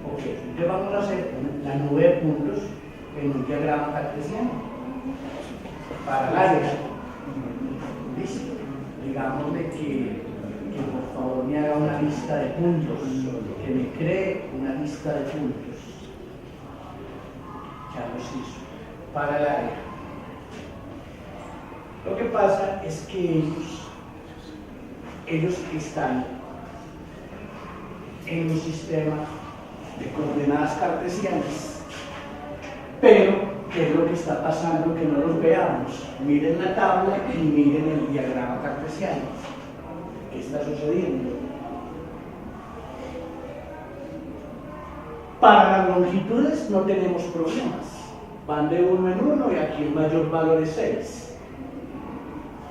[SPEAKER 3] Ok, entonces vamos a hacer la nube de puntos en un diagrama cartesiano para el área. Listo. Digámosle que por favor me haga una lista de puntos, que me cree una lista de puntos. Ya los hizo. Para el área. Lo que pasa es que ellos están en un sistema de coordenadas cartesianas. Pero, ¿qué es lo que está pasando que no los veamos? Miren la tabla y miren el diagrama cartesiano. ¿Qué está sucediendo? Para las longitudes no tenemos problemas. Van de 1 en 1 y aquí el mayor valor es 6.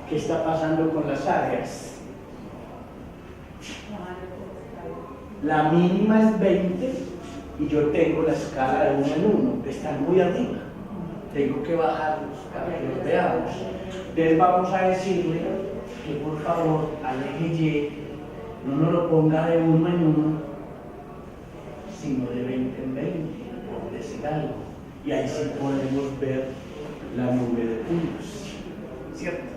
[SPEAKER 3] ¿Qué está pasando con las áreas? La mínima es 20 y yo tengo la escala de 1 en 1. Están muy arriba. Tengo que bajarlos para que los veamos. Entonces vamos a decirle que por favor al eje Y no nos lo ponga de 1 en 1, sino de 20 en 20, por decir algo. Y ahí sí podemos ver la nube de puntos, ¿cierto?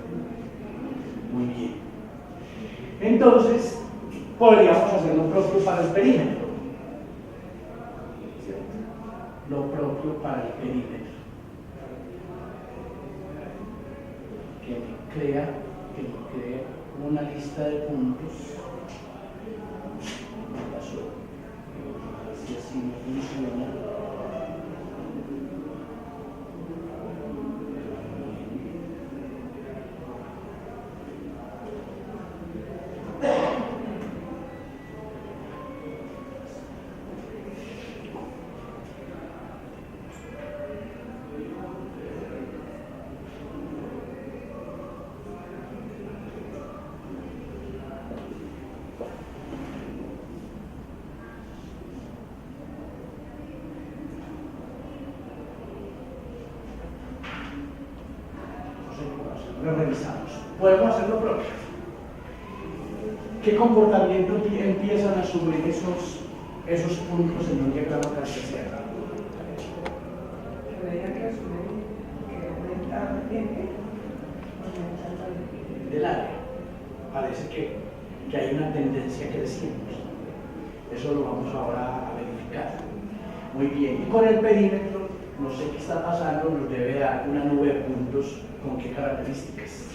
[SPEAKER 3] Muy bien. Entonces, podríamos hacer lo propio para el perímetro, ¿cierto? propio para el perímetro, que me crea una lista de puntos. Me pasó, si así no funciona. Lo revisamos. Podemos hacer lo propio. ¿Qué comportamiento empiezan a asumir esos puntos en un diagrama cartesiano?
[SPEAKER 4] Debería que asumir que aumenta N,
[SPEAKER 3] Del área. Parece que hay una tendencia creciente. Eso lo vamos ahora a verificar. Muy bien. Y con el perímetro, no sé qué está pasando, nos debe dar una nube de puntos. ¿Con qué características?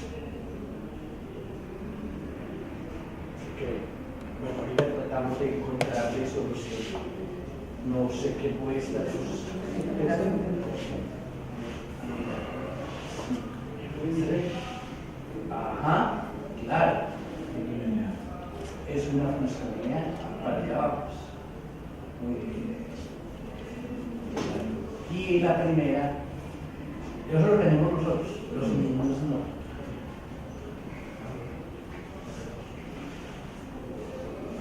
[SPEAKER 3] Bueno, ahorita tratamos de encontrarle solución. No sé qué puede estar Ajá, claro. Es una funcionalidad. Para allá vamos. Muy bien. Y la primera, eso lo tenemos nosotros, los niños no.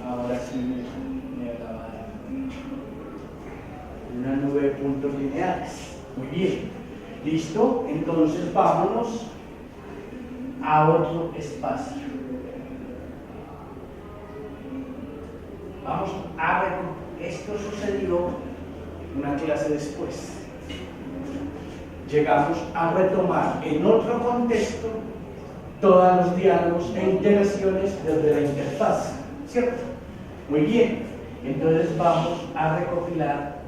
[SPEAKER 3] Ahora sí me acaba una nube de puntos lineales. Muy bien. ¿Listo? Entonces vámonos a otro espacio. Vamos a ver, esto sucedió una clase después. Llegamos a retomar en otro contexto todos los diálogos e interacciones desde la interfaz, ¿cierto? Muy bien, entonces vamos a recopilar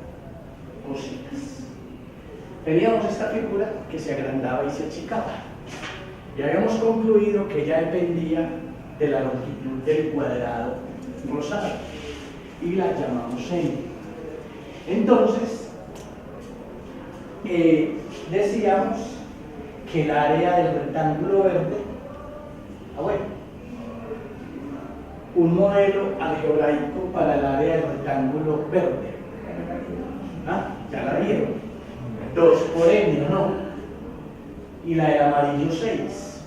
[SPEAKER 3] cositas. Teníamos esta figura que se agrandaba y se achicaba. Ya habíamos concluido que ya dependía de la longitud del cuadrado rosado y la llamamos n. Entonces, decíamos que el área del rectángulo verde, un modelo algebraico para el área del rectángulo verde. Ya la vieron. 2 por n, ¿o no? Y la del amarillo 6.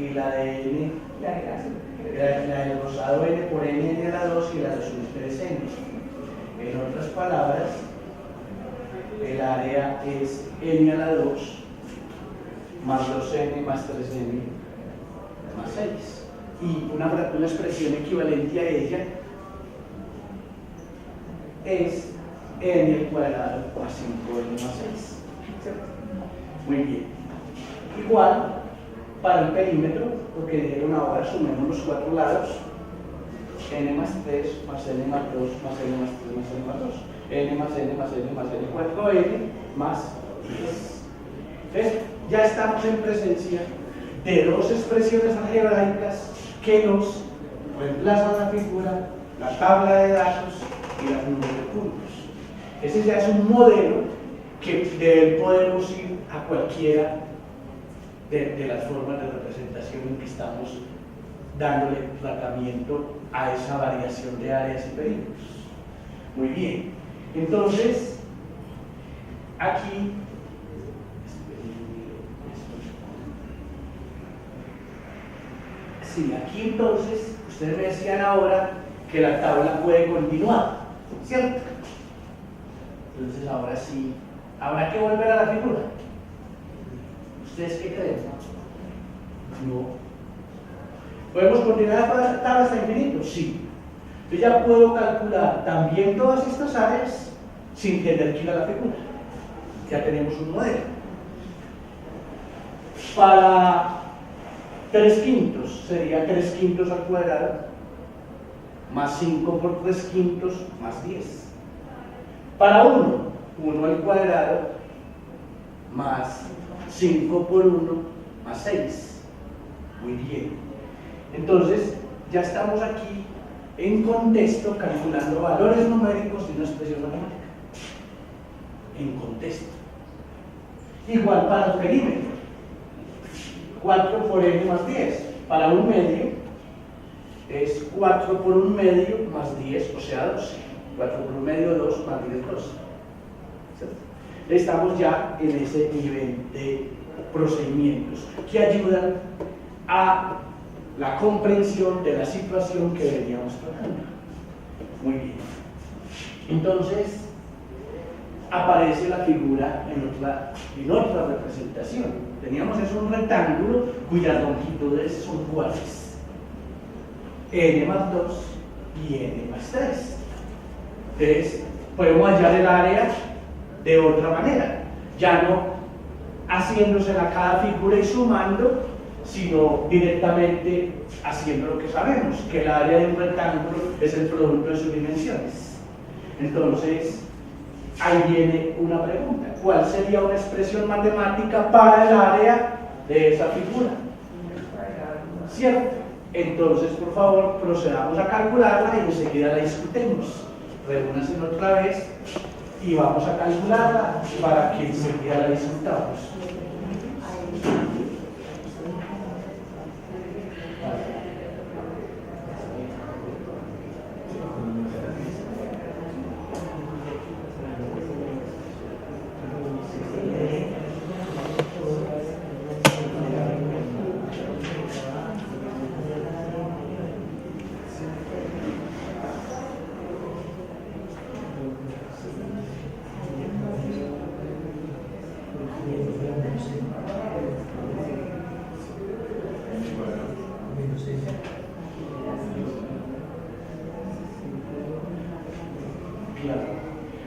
[SPEAKER 3] Y la de n, la del rosado n por n a la 2 y la de azul 3n. En otras palabras, el área es n a la 2 más 2n más 3n más 6. Y una expresión equivalente a ella es n al cuadrado más 5n más 6. ¿Cierto? Muy bien. Igual para el perímetro, porque dijeron ahora sumemos los 4 lados, n más 3 más n más 2 más n más 3 más n más 2. N más n más n más n, 4n más 10. ¿Ves? Ya estamos en presencia de dos expresiones algebraicas que nos reemplazan la figura, la tabla de datos y las nubes de puntos. Ese ya es un modelo que de él podemos ir a cualquiera de las formas de representación en que estamos dándole tratamiento a esa variación de áreas y perímetros. Muy bien. Entonces, aquí aquí entonces, ustedes me decían ahora que la tabla puede continuar, ¿cierto? Entonces ahora sí, habrá que volver a la figura. ¿Ustedes qué creen? No. ¿Podemos continuar la tabla hasta infinito? Sí. Yo ya puedo calcular también todas estas áreas sin tener que ir a la figura. Ya tenemos un modelo. Para 3/5 sería 3/5 al cuadrado más 5 por 3/5 más 10. Para 1, 1 al cuadrado más 5 por 1 más 6. Muy bien. Entonces, ya estamos aquí en contexto calculando valores numéricos de una expresión matemática. En contexto. Igual para el perímetro. 4 por n más 10. Para un medio es 4 por un medio más 10, o sea 12. 4 por un medio, 2 más 10, 12. ¿Cierto? Estamos ya en ese nivel de procedimientos que ayudan a la comprensión de la situación que veníamos tratando. Muy bien. Entonces, aparece la figura en otra representación. Teníamos es un rectángulo cuyas longitudes son cuáles: n más 2 y n más 3. Entonces, podemos hallar el área de otra manera, ya no haciéndosela cada figura y sumando, sino directamente haciendo lo que sabemos, que el área de un rectángulo es el producto de sus dimensiones. Entonces, ahí viene una pregunta: ¿cuál sería una expresión matemática para el área de esa figura? ¿Cierto? Entonces, por favor, procedamos a calcularla y enseguida la discutemos. Reúnanse otra vez y vamos a calcularla para que enseguida la discutamos.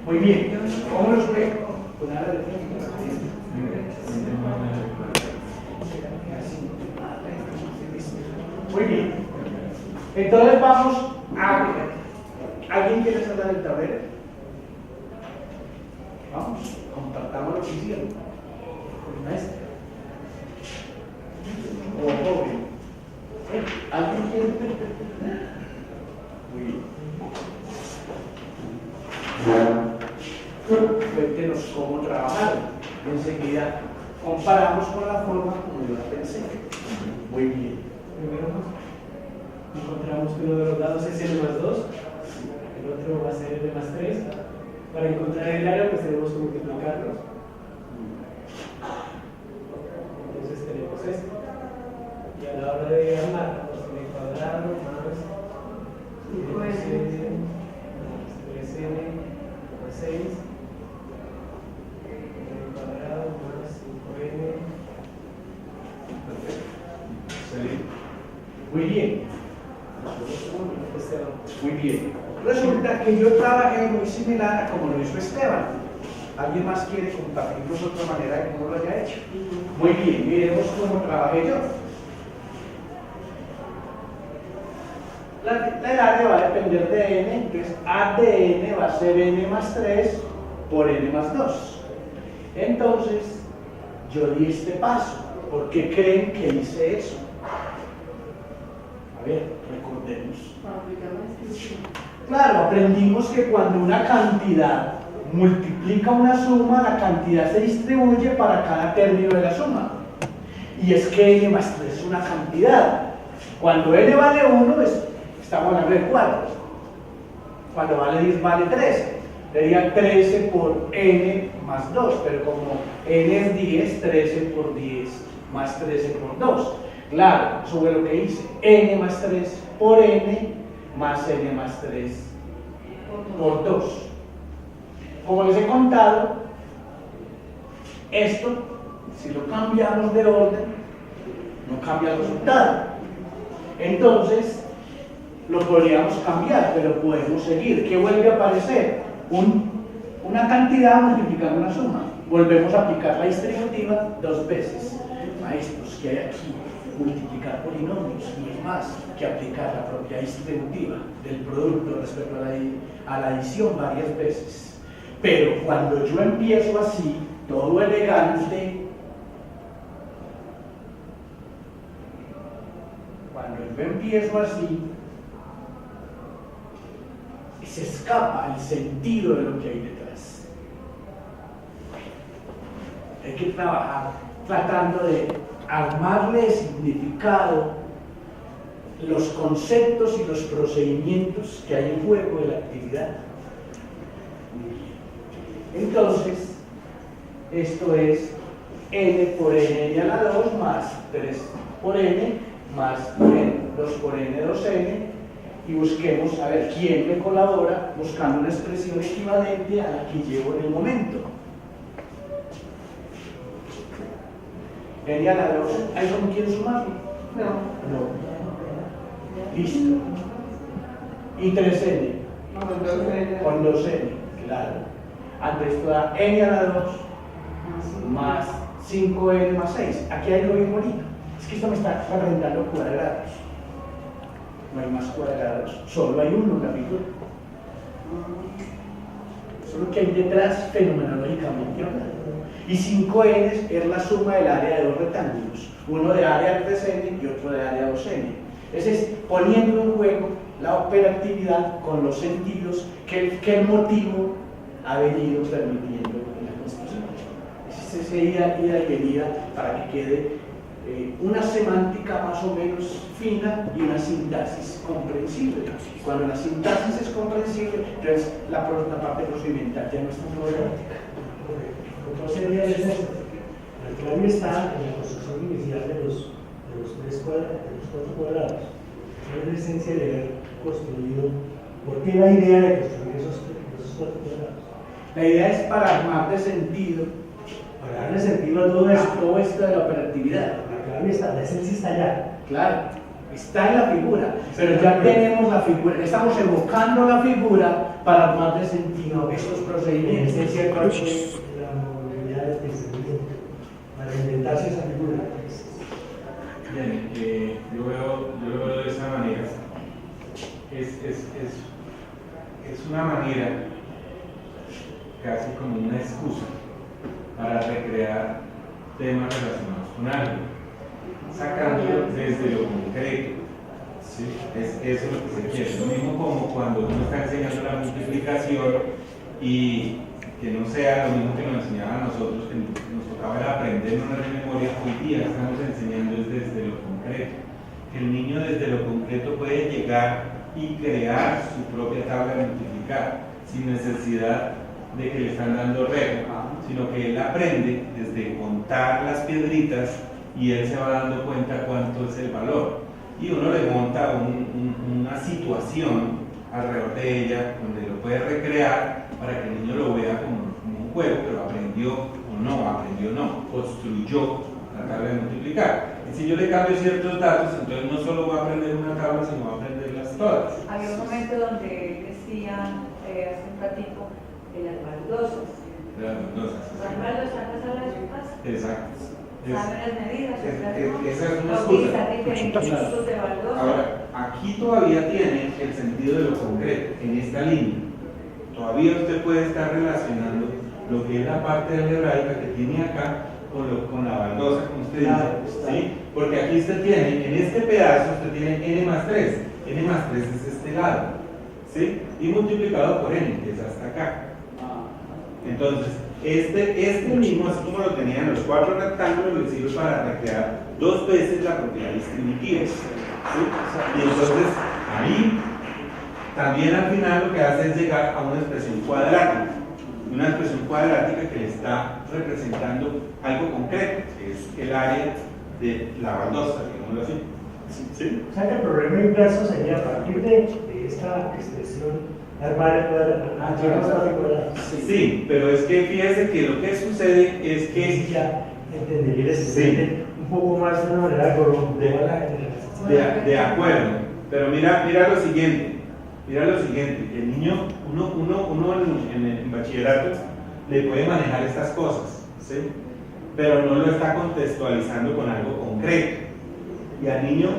[SPEAKER 3] Muy bien, ¿cómo los veo? Con área de Muy bien. Entonces vamos a... ¿Alguien quiere saltar el tablero? Vamos, compartamos lo que hicieron. Maestro. O joven. ¿Alguien quiere? Muy bien. Cuéntenos cómo trabajar. Enseguida comparamos con la forma como yo la pensé. Muy bien.
[SPEAKER 5] Primero encontramos que uno de los dados es n más 2, el otro va a ser n más 3. Para encontrar el área pues tenemos que multiplicarlos. Entonces tenemos esto. Y a la hora de armar, pues n cuadrado más 3n más 6. N cuadrado más 5n.
[SPEAKER 3] Muy bien. Muy bien. Resulta que yo trabajé muy similar a como lo hizo Esteban. ¿Alguien más quiere compartirnos otra manera de cómo lo haya hecho? Muy bien, miremos cómo trabajé yo. El área va a depender de n, entonces a de n va a ser n más 3 por n más 2. Entonces, yo di este paso. ¿Por qué creen que hice eso? A ver, recordemos. Claro, aprendimos que cuando una cantidad multiplica una suma, la cantidad se distribuye para cada término de la suma. Y es que n más 3 es una cantidad. Cuando n vale 1, estamos hablando de 4. Cuando vale 10, vale 13. Sería 13 por n más 2, pero como n es 10, 13 por 10 más 13 por 2. Claro, eso fue lo que hice. N más 3 por n más n más 3 por 2. Como les he contado, esto, si lo cambiamos de orden, no cambia el resultado. Entonces, lo podríamos cambiar, pero podemos seguir. ¿Qué vuelve a aparecer? Una cantidad multiplicando una suma. Volvemos a aplicar la distributiva 2 veces. Maestros, ¿qué hay aquí? Multiplicar polinomios no es más que aplicar la propia distributiva del producto respecto a la adición varias veces. Pero cuando yo empiezo así, todo elegante, cuando yo empiezo así, se escapa el sentido de lo que hay detrás. Hay que trabajar tratando de armarle de significado los conceptos y los procedimientos que hay en juego de la actividad. Entonces, esto es n por n a la 2 más 3 por n más 2 por n 2n, y busquemos a ver quién me colabora buscando una expresión equivalente a la que llevo en el momento. N a la 2, ¿hay con quién sumarlo?
[SPEAKER 4] No.
[SPEAKER 3] No. Listo. Y 3n.
[SPEAKER 4] Con 2n.
[SPEAKER 3] Con 2n, claro. Antes esto da n a la 2 más 5n más 6. Aquí hay lo bien bonito. Es que esto me está arrendando cuadrados. No hay más cuadrados, solo hay uno en la figura. Solo que hay detrás fenomenológicamente hablando. Y 5n es la suma del área de dos rectángulos, uno de área 3n y otro de área 2n. Es poniendo en juego la operatividad con los sentidos que el motivo ha venido permitiendo en la construcción. Es esa ida y venida para que quede una semántica más o menos fina y una sintaxis comprensible. Cuando la sintaxis es comprensible, entonces la parte procedimental ya no es tan problemática.
[SPEAKER 2] Entonces sería eso. La clave está en la construcción inicial de los 4 cuadrados. Es la esencia de haber construido. ¿Por qué la idea de construir esos 4 cuadrados?
[SPEAKER 3] La idea es para armar de sentido,
[SPEAKER 2] Para darle sentido a todo
[SPEAKER 3] a
[SPEAKER 2] esto.
[SPEAKER 3] todo esto de la operatividad.
[SPEAKER 2] La clave está, la esencia está allá.
[SPEAKER 3] Claro, está en la figura, pero ya tenemos la figura, estamos evocando la figura para armar de sentido estos
[SPEAKER 2] En
[SPEAKER 3] procedimientos.
[SPEAKER 2] esencia, ¿cuál es la movilidad del pensamiento? Para inventarse esa figura.
[SPEAKER 1] Bien, yo lo veo de esa manera. Es una manera, casi como una excusa, para recrear temas relacionados con algo, sacándolo desde lo concreto. ¿Sí? Eso es lo que se quiere. Lo mismo como cuando uno está enseñando la multiplicación y que no sea lo mismo que nos enseñaban a nosotros, que nos tocaba era aprender una memoria. Hoy día estamos enseñando desde lo concreto. Que el niño desde lo concreto puede llegar y crear su propia tabla de multiplicar sin necesidad de que le están dando regla, sino que él aprende desde contar las piedritas y él se va dando cuenta cuánto es el valor. Y uno le monta una situación alrededor de ella donde lo puede recrear para que el niño lo vea como un juego, pero aprendió o no, construyó la tabla de multiplicar. Y si yo le cambio ciertos datos, entonces no solo va a aprender una tabla, sino va a aprenderlas todas.
[SPEAKER 6] Había un momento donde decían hace un ratito de las baldosas.
[SPEAKER 1] Las baldosas.
[SPEAKER 6] Las baldosas a la de su casa.
[SPEAKER 1] Exacto.
[SPEAKER 6] Saben las medidas.
[SPEAKER 1] Esa es una
[SPEAKER 6] Los
[SPEAKER 1] excusa.
[SPEAKER 6] utilizan diferentes tipos de baldosas.
[SPEAKER 1] Ahora, aquí todavía tiene el sentido de lo concreto, en esta línea. Todavía usted puede estar relacionando lo que es la parte algebraica que tiene acá con la baldosa, como usted dice, ¿sí? Porque aquí usted tiene, en este pedazo, usted tiene n más 3. N más 3 es este lado, ¿sí? Y multiplicado por n, que es hasta acá. Entonces, este mismo, así como lo tenían los 4 rectángulos, le sirve para recrear 2 veces la propiedad distributiva. ¿Sí? Y entonces, ahí, también al final lo que hace es llegar a una expresión cuadrática. Una expresión cuadrática que le está representando algo concreto, que es el área de la baldosa, digámoslo así. ¿Sí?
[SPEAKER 2] O sea que el problema inverso sería a partir de esta expresión armar el cuadrado.
[SPEAKER 1] Sí, pero es que fíjese que lo que sucede es que
[SPEAKER 2] ya entendería un poco más de una manera
[SPEAKER 1] de acuerdo, pero mira lo siguiente, el niño, uno en bachillerato le puede manejar estas cosas, ¿sí? Pero no lo está contextualizando con algo concreto, y al niño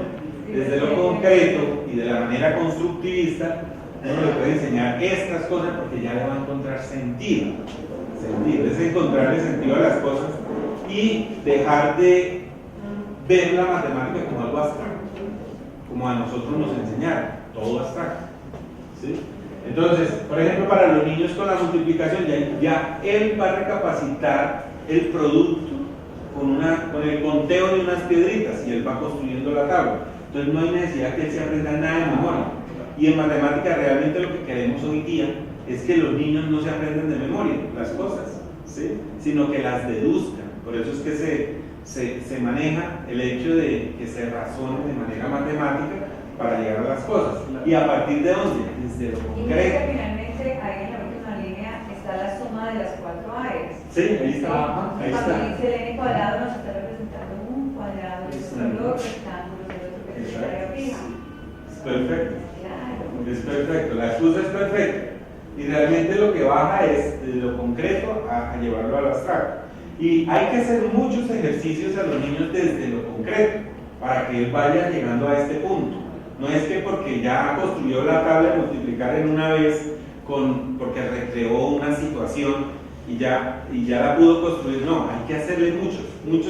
[SPEAKER 1] desde lo concreto y de la manera constructivista Uno le puede enseñar estas cosas porque ya le va a encontrar sentido. Es encontrarle sentido a las cosas y dejar de ver la matemática como algo abstracto, como a nosotros nos enseñaron, todo abstracto. ¿Sí? Entonces, por ejemplo, para los niños con la multiplicación, ya él va a recapacitar el producto con el conteo de unas piedritas y él va construyendo la tabla. Entonces no hay necesidad que él se aprenda nada de memoria. Y en matemática realmente lo que queremos hoy día es que los niños no se aprendan de memoria las cosas, ¿sí? Sino que las deduzcan. Por eso es que se maneja el hecho de que se razone de manera matemática para llegar a las cosas. ¿Y a partir de dónde? Desde lo
[SPEAKER 6] Y
[SPEAKER 1] concreto.
[SPEAKER 6] mira que finalmente ahí en la última línea está la suma de las 4 áreas.
[SPEAKER 1] Sí, ahí está. Ahí
[SPEAKER 6] Cuando
[SPEAKER 1] está.
[SPEAKER 6] dice el n cuadrado nos está representando un cuadrado, los rectángulos, el otro que es área fija.
[SPEAKER 1] Perfecto.
[SPEAKER 6] Claro.
[SPEAKER 1] Es perfecto, la excusa es perfecta. Y realmente lo que baja es de lo concreto a llevarlo al abstracto. Y hay que hacer muchos ejercicios a los niños desde lo concreto para que él vaya llegando a este punto. No es que porque ya construyó la tabla de multiplicar en una vez, porque recreó una situación y ya la pudo construir. No, hay que hacerle muchos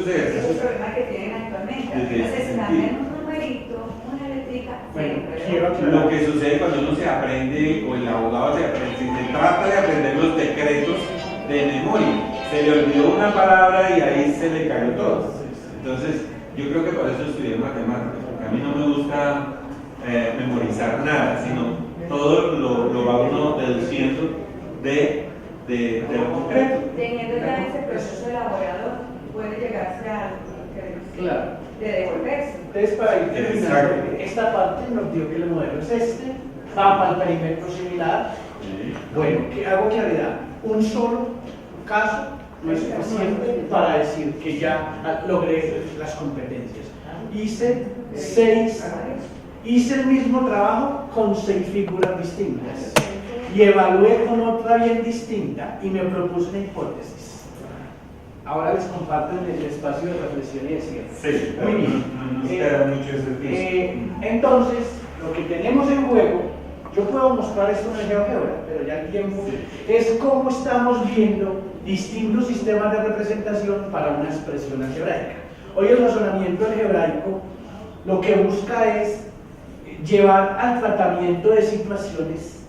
[SPEAKER 6] Ese es el
[SPEAKER 1] ejercicios.
[SPEAKER 6] problema que tienen actualmente.
[SPEAKER 1] Desde ese
[SPEAKER 6] Entonces
[SPEAKER 1] sentido.
[SPEAKER 6] cambian un numerito, una letrica,
[SPEAKER 3] Bueno,
[SPEAKER 6] siempre.
[SPEAKER 3] quiero aclarar.
[SPEAKER 1] Lo que sucede cuando uno se aprende, o el abogado se trata de aprender los decretos de memoria, se le olvidó una palabra y ahí se le cayó todo. Entonces, yo creo que por eso estudié matemáticas, porque a mí no me gusta memorizar nada, sino todo lo va uno deduciendo de lo concreto.
[SPEAKER 6] Teniendo ya ese proceso elaborador, puede llegarse a algo
[SPEAKER 3] Claro.
[SPEAKER 6] de devolverse.
[SPEAKER 3] Entonces, para ir terminando,
[SPEAKER 1] Exacto.
[SPEAKER 3] esta parte nos dio que el modelo es este, va para el perímetro similar. Bueno, ¿qué hago claridad? Un solo caso no es suficiente para decir que ya logré las competencias. Hice el mismo trabajo con 6 figuras distintas y evalué con otra bien distinta y me propuse una hipótesis. Ahora les comparto en el espacio de reflexión y de cierre.
[SPEAKER 1] Sí,
[SPEAKER 3] Muy bien.
[SPEAKER 1] no nos queda mucho ese curso.
[SPEAKER 3] Entonces, lo que tenemos en juego, yo puedo mostrar esto en el GeoGebra, pero ya el tiempo es cómo estamos viendo distintos sistemas de representación para una expresión algebraica. Hoy el razonamiento algebraico lo que busca es llevar al tratamiento de situaciones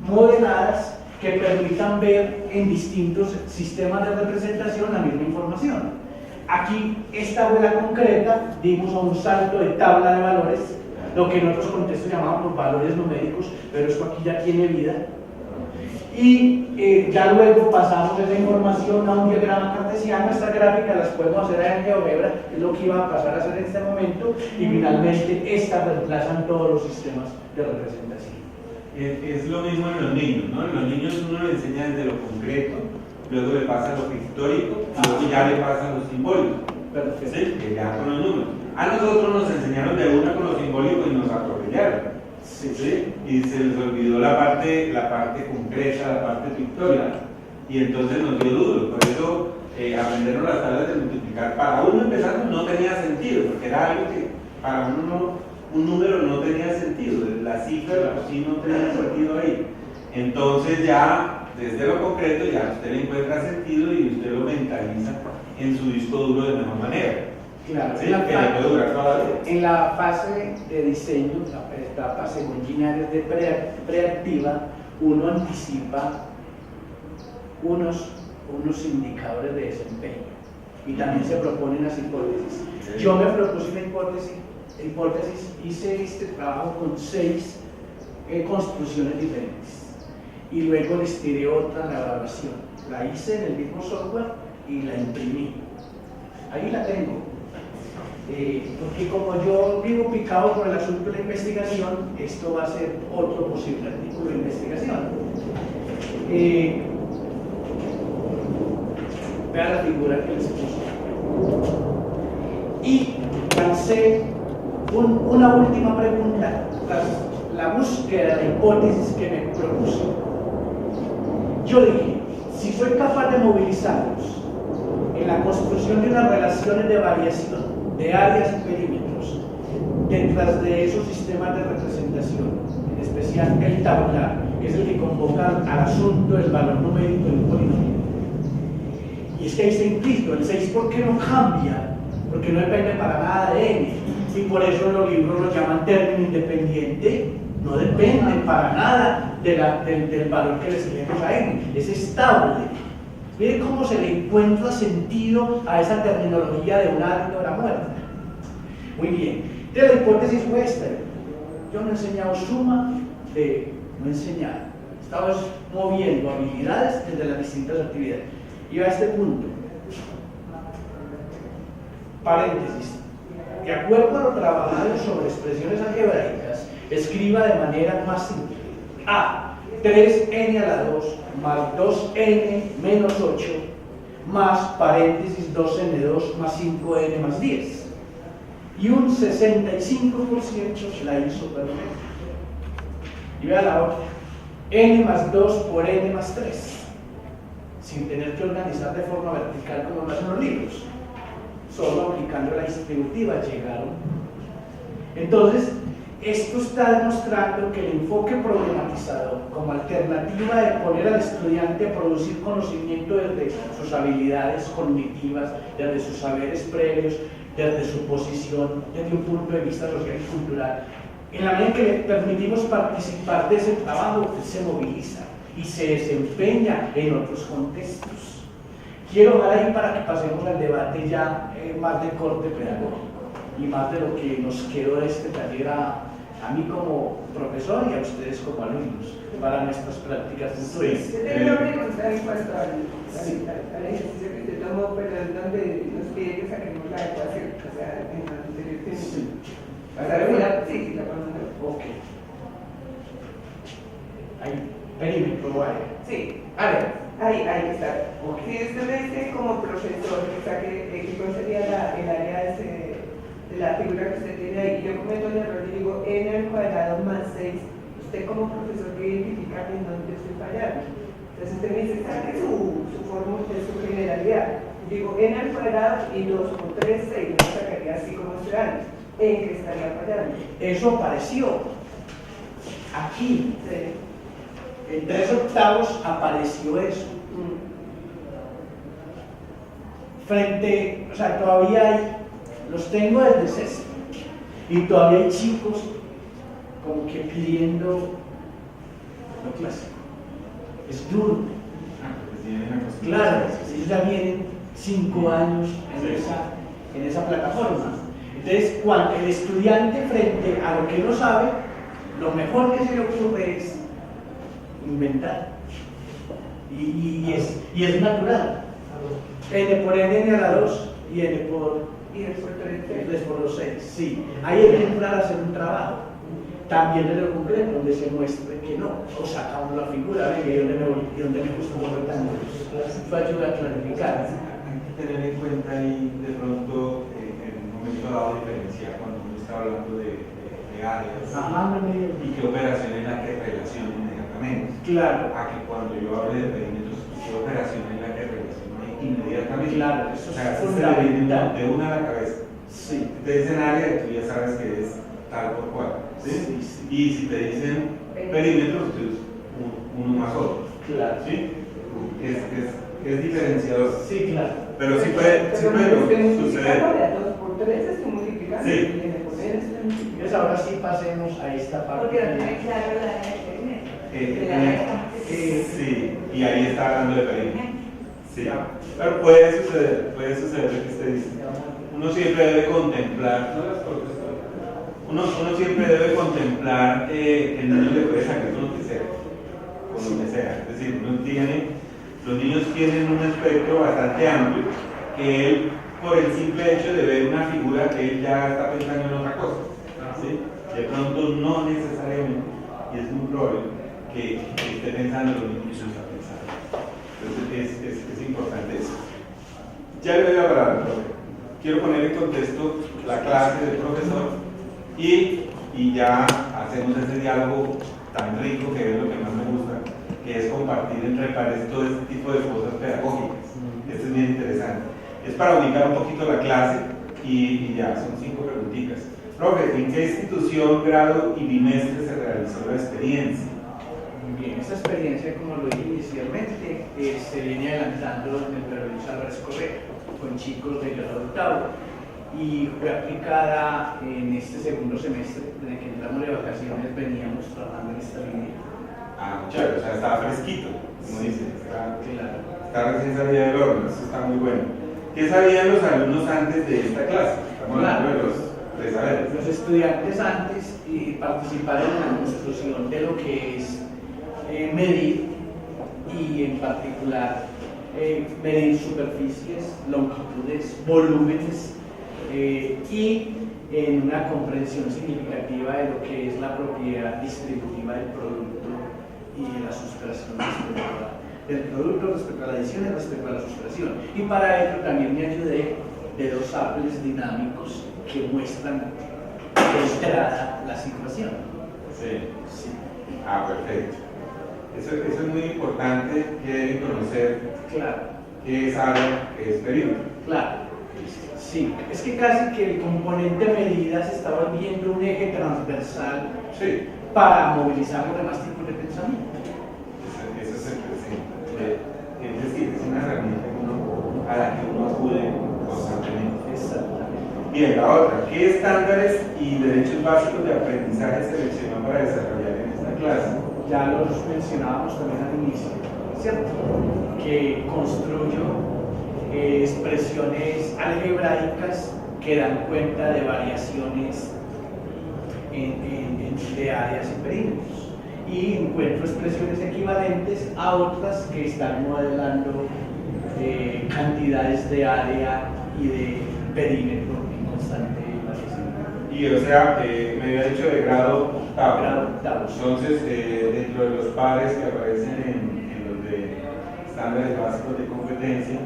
[SPEAKER 3] modeladas que permitan ver en distintos sistemas de representación la misma información. Aquí, esta fue la concreta, dimos a un salto de tabla de valores, lo que en otros contextos llamamos valores numéricos, pero esto aquí ya tiene vida. Y ya luego pasamos esa información a un diagrama cartesiano. Estas gráficas las podemos hacer en GeoGebra, es lo que iba a pasar a hacer en este momento, y finalmente estas reemplazan todos los sistemas de representación.
[SPEAKER 1] Es lo mismo en los niños, ¿no? En los niños uno le enseña desde lo concreto, luego le pasa lo pictórico, y luego ya le pasa lo simbólico.
[SPEAKER 3] Perfecto.
[SPEAKER 1] ¿Sí? Que ya con los números. A nosotros nos enseñaron de una con lo simbólico y nos atropellaron. ¿Sí? Y se les olvidó la parte concreta, la parte pictórica. Y entonces nos dio duro. Por eso aprendieron las tablas de multiplicar. Para uno empezando no tenía sentido, porque era algo que para uno un número no tenía sentido. La cifra sí no tenía sentido ahí. Entonces ya, desde lo concreto, ya usted le encuentra sentido y usted lo mentaliza en su disco duro de mejor manera.
[SPEAKER 3] Claro,
[SPEAKER 1] Sí, que le puede durar toda la vida.
[SPEAKER 3] en la fase de diseño, la etapa según Ginares de preactiva, uno anticipa unos indicadores de desempeño y también se proponen las hipótesis. Yo me propuse una hipótesis, hice este trabajo con 6 construcciones diferentes y luego les tiré otra en la evaluación. La hice en el mismo software y la imprimí. Ahí la tengo. Porque como yo vivo picado por el asunto de la investigación, esto va a ser otro posible artículo de investigación. Vean la figura que les puse. Y lancé una última pregunta tras la búsqueda de hipótesis que me propuse. Yo dije, si soy capaz de movilizarlos en la construcción de unas relaciones de variación de áreas y perímetros detrás de esos sistemas de representación, en especial decía el tabular, que es el que convoca al asunto el valor numérico de un polinomio. Y es que ahí está implícito, el 6 ¿por qué no cambia? Porque no depende para nada de n. Y por eso en los libros lo llaman término independiente, no depende para nada del valor que le asignemos a n, es estable. Miren cómo se le encuentra sentido a esa terminología de un árbitro de la muerte. Muy bien, entonces la hipótesis fue esta. Yo no he enseñado suma de no enseñar. Estamos moviendo habilidades desde las distintas actividades. Y a este punto, paréntesis, de acuerdo a lo trabajado sobre expresiones algebraicas, escriba de manera más simple. A, 3n a la 2 más 2n menos 8 más paréntesis 2n2 más 5n más 10. Y un 65% la hizo perfecta. Y vea la otra. N más 2 por n más 3. Sin tener que organizar de forma vertical como lo hacen los libros. Solo aplicando la distributiva llegaron. Entonces, esto está demostrando que el enfoque problematizador como alternativa de poner al estudiante a producir conocimiento desde sus habilidades cognitivas, desde sus saberes previos, desde su posición, desde un punto de vista social y cultural, en la medida en que le permitimos participar de ese trabajo, él se moviliza y se desempeña en otros contextos. Quiero dejar ahí para que pasemos al debate ya más de corte pedagógico y más de lo que nos quedó de este taller a mí como profesor y a ustedes como alumnos para nuestras prácticas futuras.
[SPEAKER 4] Yo tengo una pregunta en cuanto al ejercicio que se tomó, pero es donde nos pide que saquemos la ecuación, o sea, en la anterior
[SPEAKER 3] Sí.
[SPEAKER 4] Sí, la ponemos.
[SPEAKER 3] Ok. Ahí, perímetro, vale.
[SPEAKER 4] Sí.
[SPEAKER 3] Vale.
[SPEAKER 4] Ahí está.
[SPEAKER 3] Ok.
[SPEAKER 4] Si usted me dice como profesor que saque cuál sería el área de la figura que usted tiene ahí, yo cometo el error y digo n al cuadrado más 6, usted como profesor que identifica en dónde estoy fallando. Entonces usted me dice, saque su fórmula de su generalidad. Digo n al cuadrado y 2 por 3, 6, me sacaría así como este año. ¿En qué estaría fallando?
[SPEAKER 3] Eso apareció aquí.
[SPEAKER 4] Sí.
[SPEAKER 3] En 3/8 apareció eso. Frente, o sea, todavía hay, los tengo desde sexto, y todavía hay chicos como que pidiendo lo clásico. Es duro. Claro, ellos ya vienen 5 años en esa plataforma. Entonces, cuando el estudiante frente a lo que no sabe, lo mejor que se le ocurre es inventar. Y es natural. N por n a la 2 y n por
[SPEAKER 4] Y después 3.
[SPEAKER 3] 3 por los 6. Sí, ahí hay que entrar a hacer un trabajo. También en lo concreto, donde se muestre que no, o sacamos la figura, ¿ven? Y donde me gusta un rectángulo. Eso ayuda a clarificar.
[SPEAKER 1] Hay que tener en cuenta ahí de pronto en un momento dado diferenciar cuando uno está hablando de áreas y qué operación es la que relaciona inmediatamente.
[SPEAKER 3] Claro.
[SPEAKER 1] A que cuando yo hable de perímetros, qué operación es la que relaciona inmediatamente.
[SPEAKER 3] Claro, eso
[SPEAKER 1] o sea,
[SPEAKER 3] es
[SPEAKER 1] se le viene
[SPEAKER 3] fundamental.
[SPEAKER 1] de una a la cabeza.
[SPEAKER 3] Sí.
[SPEAKER 1] Te dicen área, tú ya sabes que es tal por cual. ¿Sí?
[SPEAKER 3] Sí.
[SPEAKER 1] Y si te dicen perímetros, tú uno más otro.
[SPEAKER 3] Claro.
[SPEAKER 1] ¿Sí? Es diferenciador.
[SPEAKER 3] Sí, claro.
[SPEAKER 1] Pero sí puede suceder.
[SPEAKER 4] 2 por 3 estoy multiplicando.
[SPEAKER 1] Sí.
[SPEAKER 4] Y n por n estoy multiplicando.
[SPEAKER 3] Entonces ahora sí pasemos a esta parte.
[SPEAKER 6] Porque no tiene claro la área de perímetro.
[SPEAKER 1] Sí, y ahí está hablando de perímetro. Sí, pero puede suceder lo que usted dice. Uno siempre debe contemplar, el niño le puede sacar con lo que sea, es decir, los niños tienen un espectro bastante amplio que él, por el simple hecho de ver una figura, él ya está pensando en otra cosa, ¿sí? De pronto no necesariamente, y es muy probable que esté pensando lo mismo que usted está pensando. Entonces es importante eso. Ya le doy la palabra, profe. Quiero poner en contexto la clase del profesor y ya hacemos ese diálogo tan rico que es lo que más me gusta, que es compartir entre pares todo este tipo de cosas pedagógicas. Esto es bien interesante. Es para ubicar un poquito la clase y ya, son 5 preguntitas. Profe, ¿en qué institución, grado y bimestre se realizó la experiencia?
[SPEAKER 3] Bien, esta experiencia, como lo dije inicialmente, se viene adelantando en el Pedro Luis Álvarez Correa, con chicos de grado octavo, y fue aplicada en este segundo semestre, desde que entramos de vacaciones veníamos trabajando en esta línea.
[SPEAKER 1] Ah, chévere, o sea, estaba fresquito, como dicen,
[SPEAKER 3] Claro.
[SPEAKER 1] está recién salida del horno, eso está muy bueno. ¿Qué sabían los alumnos antes de esta clase? Estamos hablando de los tres saberes.
[SPEAKER 3] Los estudiantes antes participaron en la construcción de lo que es medir, y en particular medir superficies, longitudes, volúmenes, y en una comprensión significativa de lo que es la propiedad distributiva del producto y de la sustracción del producto respecto a la adición y respecto a la sustracción. Y para ello también me ayudé de dos samples dinámicos que muestran de entrada la situación.
[SPEAKER 1] Sí. Ah, perfecto. Eso es muy importante, que deben conocer
[SPEAKER 3] Claro.
[SPEAKER 1] qué es área, qué es perímetro.
[SPEAKER 3] Claro. Sí, es que casi que el componente medida se está volviendo un eje transversal
[SPEAKER 1] Sí,
[SPEAKER 3] para movilizar los demás tipos de pensamiento.
[SPEAKER 1] ese es el presente. Es decir, es una herramienta a la que uno acude constantemente.
[SPEAKER 3] Exactamente.
[SPEAKER 1] Bien, la otra, ¿qué estándares y derechos básicos de aprendizaje seleccionó para desarrollar en esta clase?
[SPEAKER 3] Ya los mencionábamos también al inicio, ¿cierto? Que construyo expresiones algebraicas que dan cuenta de variaciones de áreas y perímetros. Y encuentro expresiones equivalentes a otras que están modelando cantidades de área y de perímetro en constante variación.
[SPEAKER 1] Y o sea, me había dicho de grado octavo.
[SPEAKER 3] Grado octavo.
[SPEAKER 1] Entonces, dentro de los pares que aparecen en los de estándares básicos de competencia,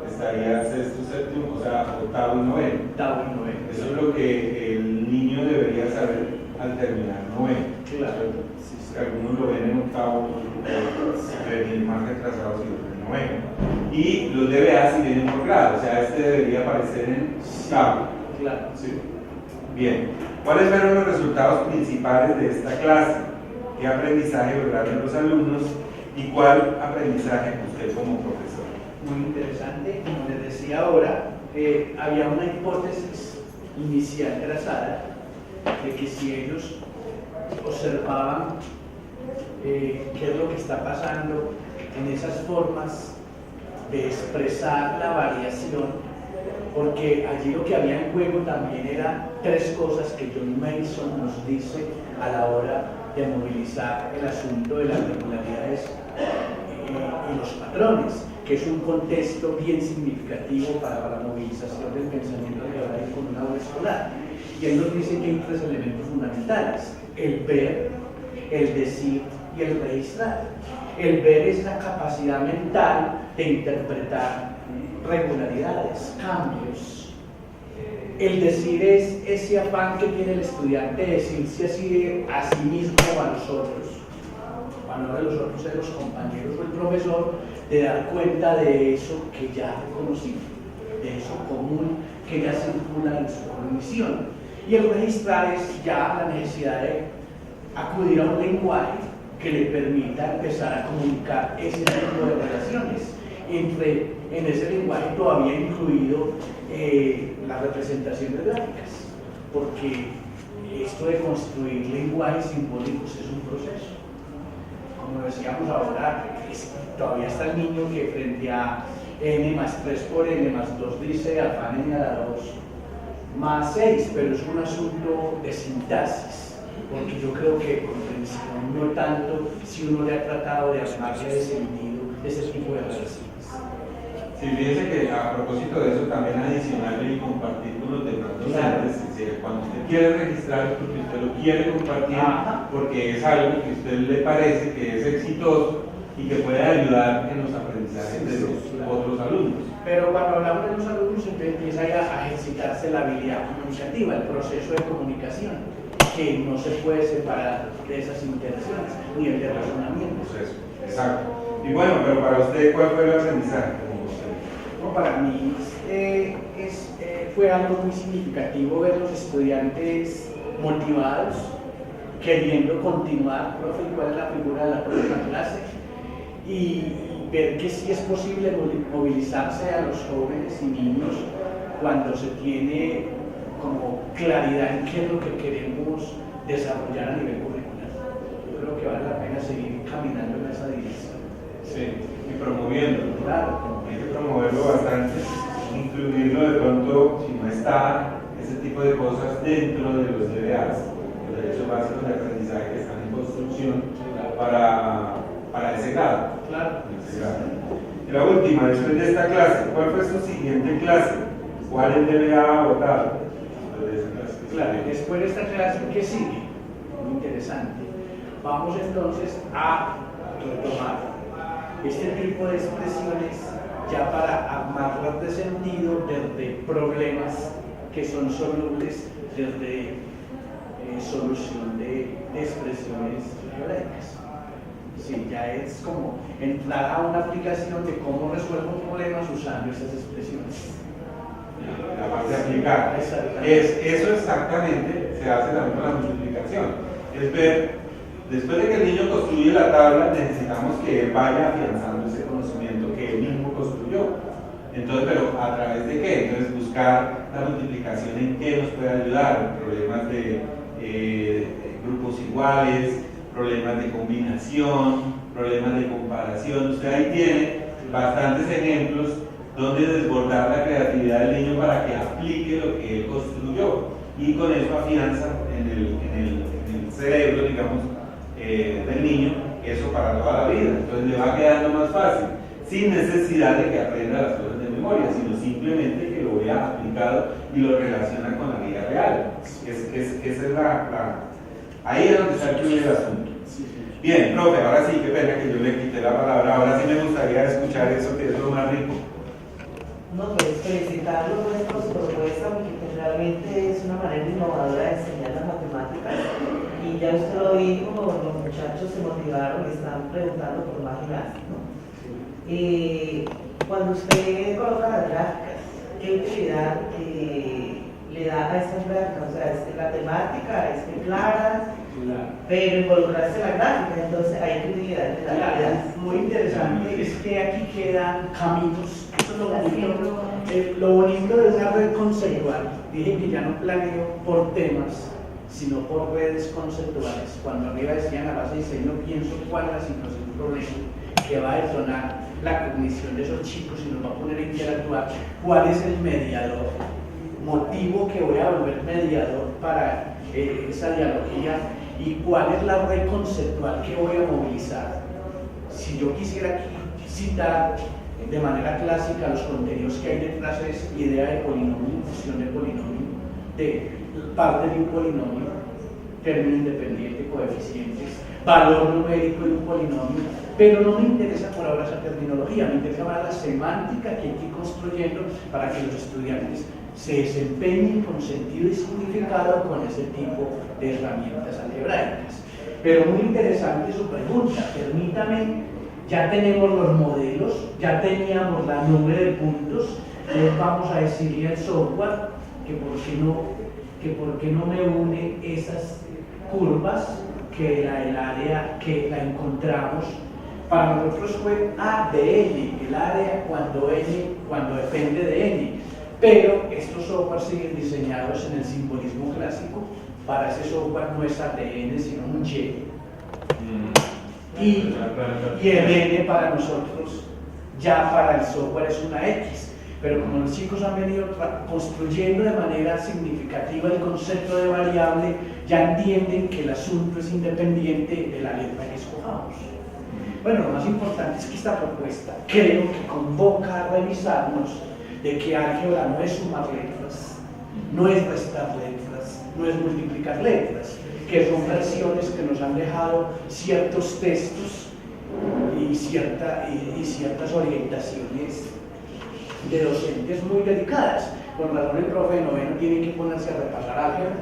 [SPEAKER 1] estaría sexto, séptimo, o sea, octavo y noveno.
[SPEAKER 3] Octavo y noveno.
[SPEAKER 1] Eso es lo que el niño debería saber al terminar noveno.
[SPEAKER 3] Claro.
[SPEAKER 1] Sí, sí. Algunos lo ven en octavo, venir más retrasados y otros en noveno. Y los DBA sí vienen por grado, o sea, este debería aparecer en octavo.
[SPEAKER 3] Claro.
[SPEAKER 1] Sí. Bien, ¿cuáles fueron los resultados principales de esta clase? ¿Qué aprendizaje lograron los alumnos y cuál aprendizaje usted como profesor?
[SPEAKER 3] Muy interesante, como les decía ahora, había una hipótesis inicial trazada de que si ellos observaban qué es lo que está pasando en esas formas de expresar la variación, porque allí lo que había en juego también eran tres cosas que John Mason nos dice a la hora de movilizar el asunto de las regularidades y los patrones, que es un contexto bien significativo para la movilización del pensamiento algebraico con una aula escolar. Y él nos dice que hay tres elementos fundamentales: el ver, el decir y el registrar. El ver es la capacidad mental de interpretar regularidades, cambios. El decir es ese afán que tiene el estudiante de decirse así a sí mismo o a los otros, cuando habla de los otros, de los compañeros o el profesor, de dar cuenta de eso que ya reconocí, de eso común que ya circula en su cognición. Y el registrar es ya la necesidad de acudir a un lenguaje que le permita empezar a comunicar ese tipo de relaciones. En ese lenguaje todavía incluido las representaciones gráficas, porque esto de construir lenguajes simbólicos es un proceso. Como decíamos ahora, todavía está el niño que frente a n más 3 por n más 2 dice afán n a la 2 más 6, pero es un asunto de sintaxis, porque yo creo que comprensión no tanto si uno le ha tratado de armarle de sentido ese tipo de relaciones.
[SPEAKER 1] Sí, fíjense que a propósito de eso, también adicionarle y compartir con los demás docentes, es decir, cuando usted quiere registrar, porque usted lo quiere compartir, porque es algo que a usted le parece que es exitoso y que puede ayudar en los aprendizajes de los otros alumnos.
[SPEAKER 3] Pero cuando hablamos de los alumnos, empieza a ejercitarse la habilidad comunicativa, el proceso de comunicación, que no se puede separar de esas interacciones, ni el de razonamiento.
[SPEAKER 1] Exacto. Y bueno, pero para usted, ¿cuál fue el aprendizaje?
[SPEAKER 3] Para mí fue algo muy significativo ver los estudiantes motivados, queriendo continuar, profe, ¿cuál es la figura de la próxima clase? Y ver que sí es posible movilizarse a los jóvenes y niños cuando se tiene como claridad en qué es lo que queremos desarrollar a nivel curricular. Yo creo que vale la pena seguir caminando en esa dirección.
[SPEAKER 1] Sí, y promoviéndolo.
[SPEAKER 3] Claro.
[SPEAKER 1] Hay que promoverlo bastante, incluirlo de pronto, si no está ese tipo de cosas dentro de los DBAs, los derechos básicos de aprendizaje que están en construcción para ese grado.
[SPEAKER 3] Claro.
[SPEAKER 1] Y la última, después de esta clase, ¿cuál fue su siguiente clase? ¿Cuál el DBA ha votado?
[SPEAKER 3] Claro, después de esta clase, ¿qué sigue? Muy interesante. Vamos entonces a retomar este tipo de expresiones ya para armarlas de sentido desde problemas que son solubles, desde solución de expresiones teóricas. Sí, ya es como entrar a una aplicación de cómo resuelvo problemas usando esas expresiones.
[SPEAKER 1] La parte de aplicar. Eso exactamente se hace también con la multiplicación. Es ver, después de que el niño construye la tabla, necesitamos que él vaya afianzando ese conocimiento que él mismo construyó. Entonces, pero ¿a través de qué? Entonces, buscar la multiplicación en qué nos puede ayudar. Problemas de grupos iguales, problemas de combinación, problemas de comparación. Usted ahí tiene bastantes ejemplos donde desbordar la creatividad del niño para que aplique lo que él construyó y con eso afianza en el cerebro, digamos, del niño eso para toda la vida. Entonces le va quedando más fácil, sin necesidad de que aprenda las cosas de memoria, sino simplemente que lo vea aplicado y lo relaciona con la vida real. Esa es ahí es donde está el primer asunto. Bien, profe, ahora sí, qué pena que yo le quité la palabra, ahora sí me gustaría escuchar eso que es lo más rico.
[SPEAKER 7] No, pues felicitarlo por su propuesta, porque realmente es una manera innovadora de enseñar las matemáticas. Y ya usted lo dijo, los muchachos se motivaron y están preguntando por más clases, ¿no? Cuando usted coloca las gráficas, ¿qué utilidad le da a estas gráficas? O sea, la temática es muy clara, pero involucrarse en la gráfica, entonces hay que utilidad le da.
[SPEAKER 3] Claro, muy interesante es que aquí quedan caminos. Eso es lo bonito de una red conceptual. Dije que ya no planeo por temas, sino por redes conceptuales. Cuando arriba decían a base de diseño, pienso cuál es la situación del problema que va a detonar la cognición de esos chicos y nos va a poner a interactuar. ¿Cuál es el mediador? Motivo que voy a volver mediador para esa dialogía y cuál es la red conceptual que voy a movilizar. Si yo quisiera citar de manera clásica los contenidos que hay detrás, es idea de polinomio, función de polinomio, de parte de un polinomio, término independiente, coeficientes, valor numérico de un polinomio, pero no me interesa por ahora esa terminología, me interesa más la semántica que hay que ir construyendo para que los estudiantes se desempeñen con sentido y significado con ese tipo de herramientas algebraicas. Pero muy interesante su pregunta, permítame, ya tenemos los modelos, ya teníamos la nube de puntos, entonces vamos a decirle al software que por qué no me une esas curvas que el área que la encontramos. Para nosotros fue A de N, el área cuando depende de N. Pero estos softwares siguen diseñados en el simbolismo clásico. Para ese software no es ATN, sino un Y. Y el N para nosotros, ya para el software es una X. Pero como los chicos han venido construyendo de manera significativa el concepto de variable, ya entienden que el asunto es independiente de la letra que escojamos. Bueno, lo más importante es que esta propuesta creo que convoca a revisarnos de que álgebra no es sumar letras, no es restar letras, no es multiplicar letras, que son versiones que nos han dejado ciertos textos y ciertas orientaciones de docentes muy dedicadas. Con razón el profe de noveno tiene que ponerse a repasar álgebra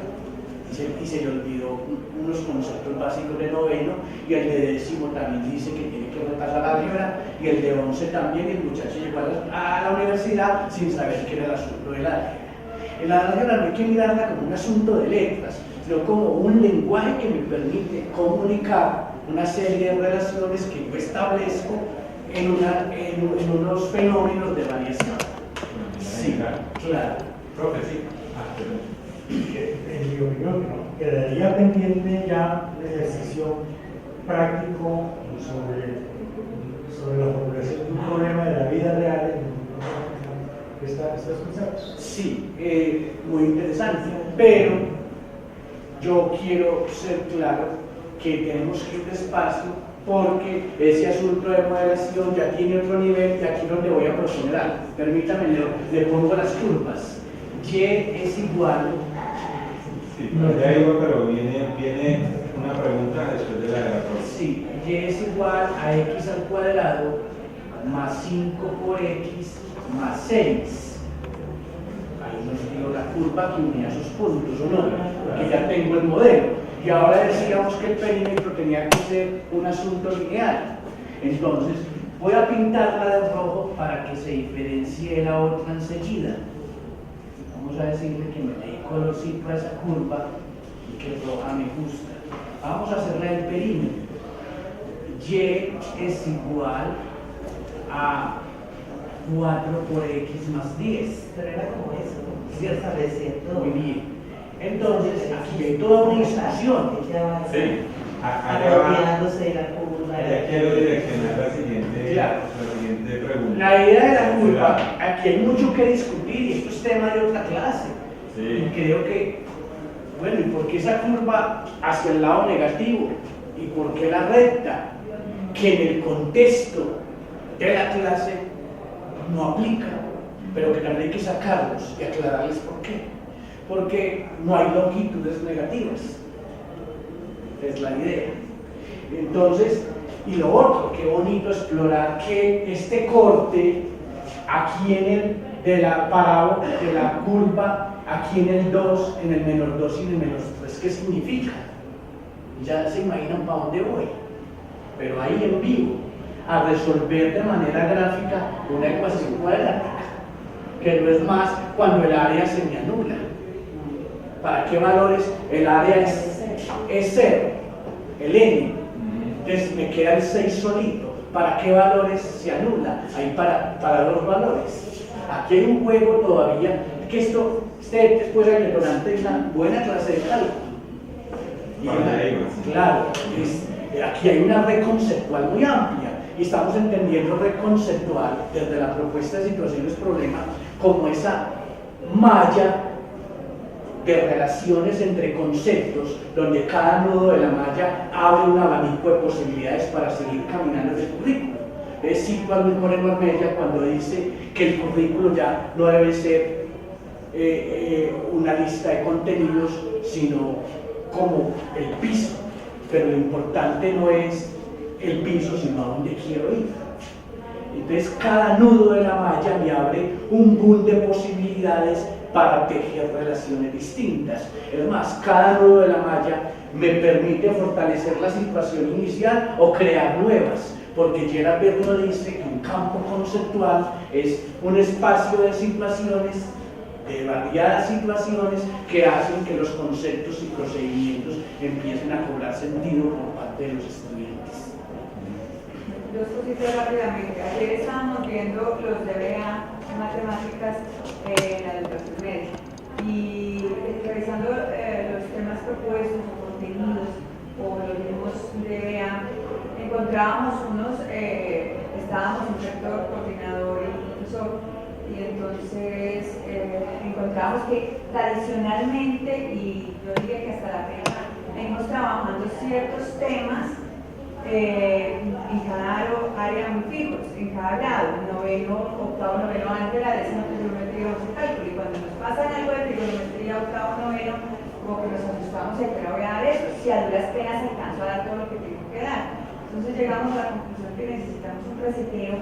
[SPEAKER 3] y se le olvidó unos conceptos básicos de noveno, y el de décimo también dice que tiene que repasar álgebra, y el de 11 también. El muchacho llegó a la universidad sin saber qué era el asunto del álgebra. El álgebra no hay que mirarla como un asunto de letras, sino como un lenguaje que me permite comunicar una serie de relaciones que yo establezco en unos fenómenos de variación. Sí, claro.
[SPEAKER 1] Profe, sí.
[SPEAKER 2] En mi opinión, ¿no? Quedaría pendiente ya un ejercicio práctico sobre la formulación de un problema de la vida real en estos conceptos.
[SPEAKER 3] Sí, muy interesante, pero yo quiero ser claro que tenemos que ir despacio porque ese asunto de modelación ya tiene otro nivel y aquí es donde voy a proponer algo. Permítame, le pongo las curvas. Y es igual.
[SPEAKER 1] Sí, ya iba, pero viene una pregunta después de la de la profe.
[SPEAKER 3] Sí, y es igual a x al cuadrado más 5 por x más 6. Ahí nos dio la curva que unía esos puntos, ¿o no? Porque ya tengo el modelo. Y ahora decíamos que el perímetro tenía que ser un asunto lineal. Entonces, voy a pintarla de rojo para que se diferencie de la otra enseguida. Vamos a decirle que me dé colorcito a esa curva y que roja me gusta. Vamos a hacerle el perímetro. Y es igual a 4 por x más 10.
[SPEAKER 7] Pero era como eso, ¿no?
[SPEAKER 3] ¿Cierto?
[SPEAKER 7] Estableciendo.
[SPEAKER 3] Muy bien. Entonces, aquí hay toda una instrucción.
[SPEAKER 1] Sí, allá va.
[SPEAKER 7] Apropiándose la curva.
[SPEAKER 1] Allá quiero direccionar la siguiente pregunta.
[SPEAKER 3] La idea de la curva, aquí hay mucho que discutir y esto es tema de otra clase.
[SPEAKER 1] Sí.
[SPEAKER 3] Y creo que, bueno, ¿y por qué esa curva hacia el lado negativo? ¿Y por qué la recta? Que en el contexto de la clase no aplica, pero que también hay que sacarlos y aclararles por qué. Porque no hay longitudes negativas. Es la idea. Entonces, y lo otro, qué bonito explorar que este corte aquí de la parábola, de la curva, aquí en el 2, en el menos 2 y en el menos 3, ¿qué significa? Ya se imaginan para dónde voy. Pero ahí en vivo, a resolver de manera gráfica una ecuación cuadrática, que no es más cuando el área se me anula. ¿Para qué valores? El área es 0, el n. Entonces me queda el 6 solito. ¿Para qué valores se anula? Ahí para los valores. Aquí hay un juego todavía, que esto, después del detonante es una buena clase de cálculo. Claro, aquí hay una red conceptual muy amplia y estamos entendiendo red conceptual desde la propuesta de situaciones-problema como esa malla de relaciones entre conceptos donde cada nudo de la malla abre un abanico de posibilidades para seguir caminando en el currículo. Es Silva Luis Moreno Armella cuando dice que el currículo ya no debe ser una lista de contenidos, sino como el piso, pero lo importante no es el piso, sino a dónde quiero ir. Entonces cada nudo de la malla me abre un pool de posibilidades para tejer relaciones distintas. Es más, cada nudo de la malla me permite fortalecer la situación inicial o crear nuevas, porque Gerard Berno dice que un campo conceptual es un espacio de situaciones, de variadas situaciones que hacen que los conceptos y procedimientos empiecen a cobrar sentido por parte de los estudiantes.
[SPEAKER 6] Dos cositas rápidamente. Ayer estábamos viendo los DBA matemáticas en la educación media y revisando los temas propuestos o contenidos o los mismos DBA, encontrábamos unos, estábamos un rector, coordinador y profesor, y entonces encontramos que tradicionalmente, y yo diría que hasta la fecha, venimos trabajando ciertos temas en cada área muy fijos, en cada grado, noveno, octavo, noveno, antes la décima trigonometría o cálculo, y cuando nos pasan algo de trigonometría, octavo, noveno, como que nos asustamos y pero voy a dar eso, si a duras penas alcanzo a dar todo lo que tengo que dar. Entonces llegamos a la conclusión que necesitamos un reseteo,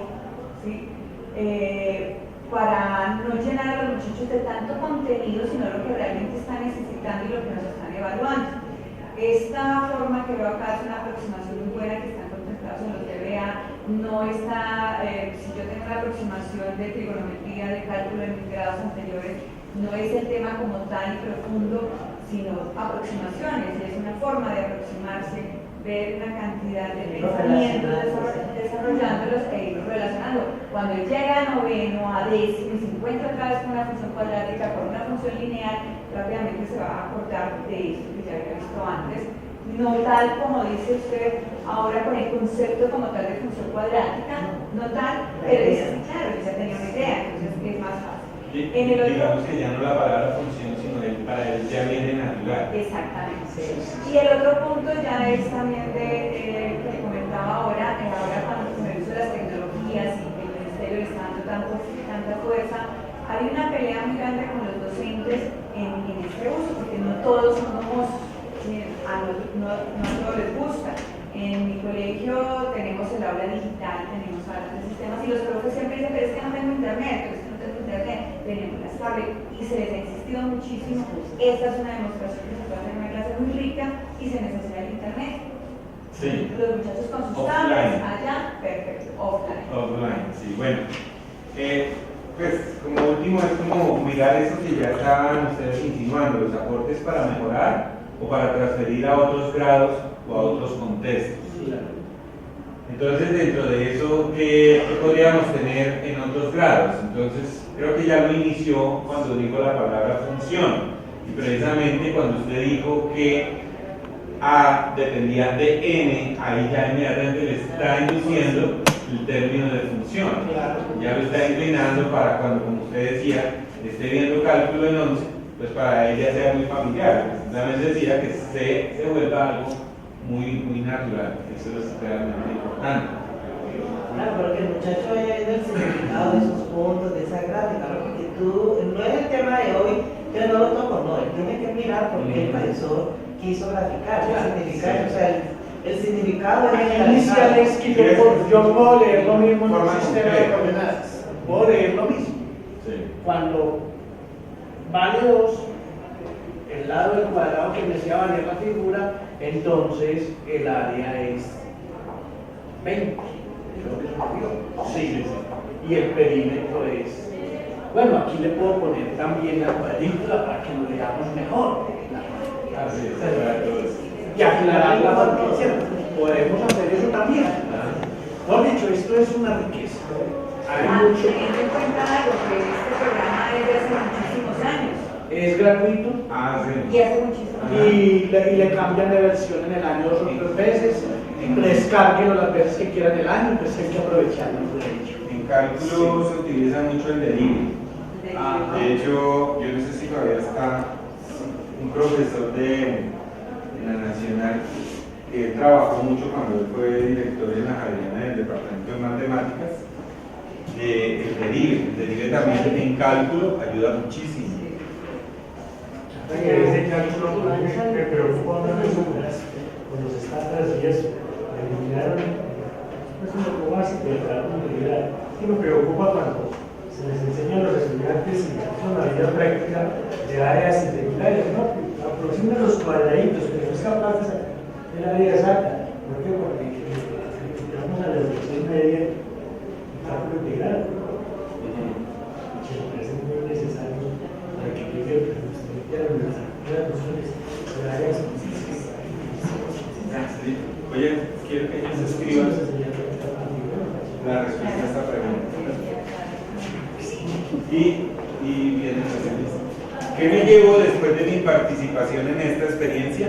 [SPEAKER 6] ¿sí? Para no llenar a los muchachos de tanto contenido, sino lo que realmente están necesitando y lo que nos están evaluando. Esta forma que veo acá es una aproximación muy buena que están contemplados en los DBA. No está, si yo tengo la aproximación de trigonometría, de cálculo en mis grados anteriores, no es el tema como tal y profundo, sino aproximaciones, y es una forma de aproximarse, ver una cantidad de pensamientos, desarrollándolos e irlos relacionando. Cuando él llega a noveno, a décimo y se encuentra otra vez con una función cuadrática, con una función lineal, rápidamente se va a acordar de esto que ya había visto antes, no tal como dice usted ahora con el concepto como tal de función cuadrática, no tal, pero claro, ya tenía una idea, entonces es más fácil. En el otro,
[SPEAKER 1] digamos que ya no la palabra función, sino para él ya viene natural.
[SPEAKER 6] exactamente. Y el otro punto ya es también de que comentaba ahora cuando con el uso de las tecnologías y que el ministerio le está dando tanta fuerza, hay una pelea muy grande con los docentes en este uso, porque no todos son famosos, no a todos les gusta. En mi colegio tenemos el aula digital, tenemos aulas de sistemas y los profes siempre dicen, pero es que no tengo internet, pero es que no tengo internet, tenemos las tablets y se les ha insistido muchísimo. Esta es una demostración que se puede hacer en una clase muy rica y se necesita el internet.
[SPEAKER 1] Sí.
[SPEAKER 6] Los muchachos con sus
[SPEAKER 1] Offline.
[SPEAKER 6] tablets allá, perfecto, offline.
[SPEAKER 1] Offline, sí, bueno. Pues como último es como mirar eso que ya estaban ustedes insinuando, los aportes para mejorar o para transferir a otros grados o a otros contextos. Entonces, dentro de eso, ¿qué podríamos tener en otros grados? Entonces, creo que ya lo inició cuando dijo la palabra función. Y precisamente cuando usted dijo que A dependía de N, ahí ya inmediatamente le está induciendo el término de función. Ya lo está inclinando para cuando, como usted decía, esté viendo cálculo en 11, pues para él ya sea muy familiar. Simplemente decía que se vuelva algo muy natural. Eso es realmente importante.
[SPEAKER 7] Claro, pero que el muchacho haya ido el significado de esos puntos, de esa gráfica, ¿no? Porque no es el tema de hoy, yo no lo toco, no, él tiene que mirar porque el profesor quiso graficar, el significado, o sea, el significado es
[SPEAKER 3] Inicial es que yo puedo leer lo mismo en un
[SPEAKER 1] Forma
[SPEAKER 3] sistema de
[SPEAKER 1] concreta.
[SPEAKER 3] coordenadas, puedo leer lo mismo.
[SPEAKER 1] Sí.
[SPEAKER 3] Cuando vale 2, el lado del cuadrado que me hacía valer la figura, entonces el área es 20. Creo que eso me dio. Sí. Y el perímetro es. Bueno, aquí le puedo poner también la cuadrícula para que lo leamos mejor.
[SPEAKER 1] Así es, para todos.
[SPEAKER 3] Y aclarar la matricia. Podemos hacer eso también. Por dicho, esto es una riqueza. Hay mucho.
[SPEAKER 6] Teniendo en cuenta algo, que este programa es de hace muchísimos años.
[SPEAKER 3] Es gratuito.
[SPEAKER 6] Y hace muchísimos años.
[SPEAKER 3] Y le cambian de versión en el año 2 o 3 veces. Descárguenlo las veces que quieran el año, pues hay que aprovecharlo por ello.
[SPEAKER 1] En cálculo se utiliza mucho el derive. De hecho, yo no sé si todavía está un profesor de la Nacional que trabajó mucho cuando él fue director en la Javeriana del Departamento de Matemáticas. El derive también en cálculo ayuda muchísimo.
[SPEAKER 2] Ese cálculo me preocupa una persona con los estándares y eso. Eliminaron, no es un poco más de la comunidad. Y me preocupa cuando se les enseña a los estudiantes y son la vida práctica de áreas integrales, ¿no? Aproximan los cuadraditos, pero no es capaz de sacar el área exacta. ¿Por qué? Porque vamos a la educación media, el cálculo integral, que me parece muy necesario para que llegue a la universidad las nociones de áreas específicas.
[SPEAKER 1] Oye, quiero que ellos escriban la respuesta a esta pregunta. Y bien, ¿qué me llevo después de mi participación en esta experiencia?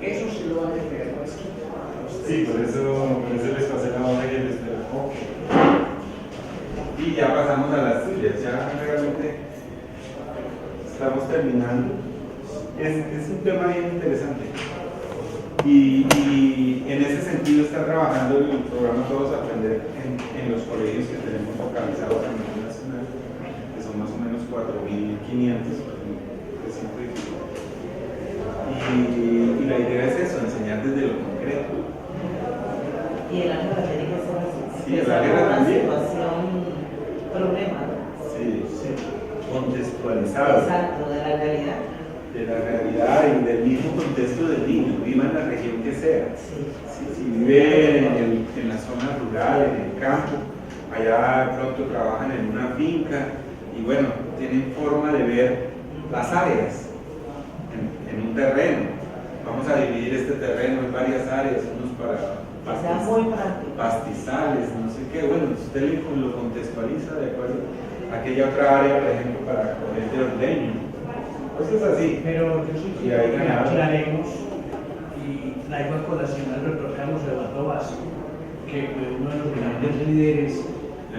[SPEAKER 3] Eso sí lo van a tener más.
[SPEAKER 1] Sí, por eso les pasé la hoja y el enfoque. Y ya pasamos a las tuyas, ya realmente estamos terminando. Es un tema bien interesante. Y en ese sentido está trabajando el programa Todos Aprender en los colegios que tenemos localizados a nivel nacional, que son más o menos 4.500. Y la idea es eso, enseñar desde lo concreto.
[SPEAKER 7] Y el álgebra tiene que ser así.
[SPEAKER 1] Sí, el álgebra también.
[SPEAKER 7] Situación, problema.
[SPEAKER 1] Sí, contextualizado.
[SPEAKER 7] Exacto, de la realidad.
[SPEAKER 1] De la realidad y del mismo contexto del niño, viva en la región que sea.
[SPEAKER 7] Sí.
[SPEAKER 1] Si vive en la zona rural, en el campo, allá de pronto trabajan en una finca y bueno, tienen forma de ver las áreas en un terreno. Vamos a dividir este terreno en varias áreas, unos para
[SPEAKER 7] sea muy práctico.
[SPEAKER 1] pastizales, no sé qué. Bueno, usted lo contextualiza de acuerdo a aquella otra área, por ejemplo, para coger de ordeño. Cosas así.
[SPEAKER 3] Pero yo sí
[SPEAKER 1] Y ahí
[SPEAKER 3] quiero que
[SPEAKER 1] ganamos.
[SPEAKER 3] aclaremos y traigo a colación al doctor Carlos Eduardo Vasco, que fue uno de los grandes líderes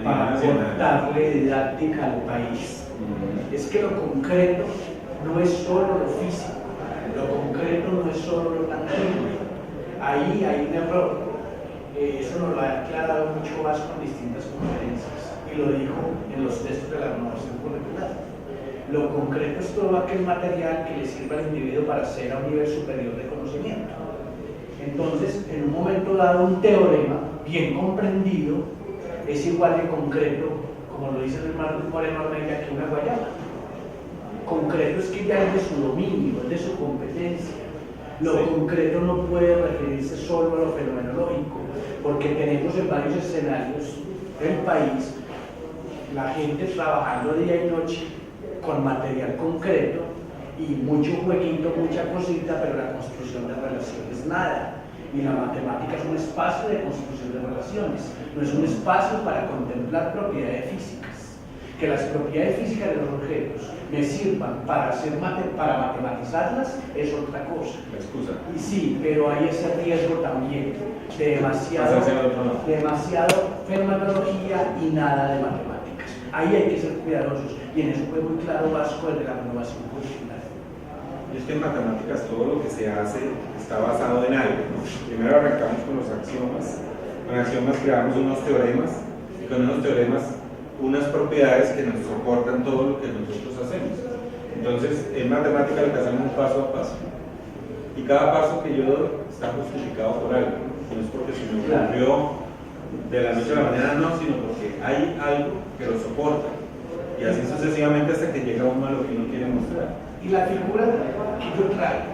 [SPEAKER 3] para aportarle didáctica al país. Es que lo concreto no es solo lo físico, lo concreto no es solo lo tangible. Ahí hay un error. Eso nos lo ha aclarado mucho Vasco en distintas conferencias y lo dijo en los textos de la renovación curricular. Lo concreto es todo aquel material que le sirva al individuo para acceder a un nivel superior de conocimiento. Entonces, en un momento dado, un teorema bien comprendido es igual de concreto, como lo dice el hermano Moreno Armenia, que una guayaba. Concreto es que ya es de su dominio, es de su competencia. Lo concreto no puede referirse solo a lo fenomenológico, porque tenemos en varios escenarios del país la gente trabajando día y noche con material concreto y mucho jueguito, mucha cosita, pero la construcción de relaciones nada. Y la matemática es un espacio de construcción de relaciones, no es un espacio para contemplar propiedades físicas. Que las propiedades físicas de los objetos me sirvan para matematizarlas es otra cosa.
[SPEAKER 1] La excusa.
[SPEAKER 3] Y sí, pero hay ese riesgo también de demasiado fenomenología y nada de matemáticas. Ahí hay que ser cuidadosos y en eso fue muy claro Vasco desde la renovación curricular.
[SPEAKER 1] Y es que en matemáticas todo lo que se hace está basado en algo, ¿no? Primero arrancamos con los axiomas. Con axiomas creamos unos teoremas y con unos teoremas unas propiedades que nos soportan todo lo que nosotros hacemos. Entonces, en matemática lo que hacemos es paso a paso. Y cada paso que yo doy está justificado por algo. No es porque se me ocurrió de la noche a la mañana, no, sino porque hay algo que lo soporta. Y así sucesivamente hasta que llega uno a lo que uno quiere mostrar.
[SPEAKER 3] Y la figura que yo traigo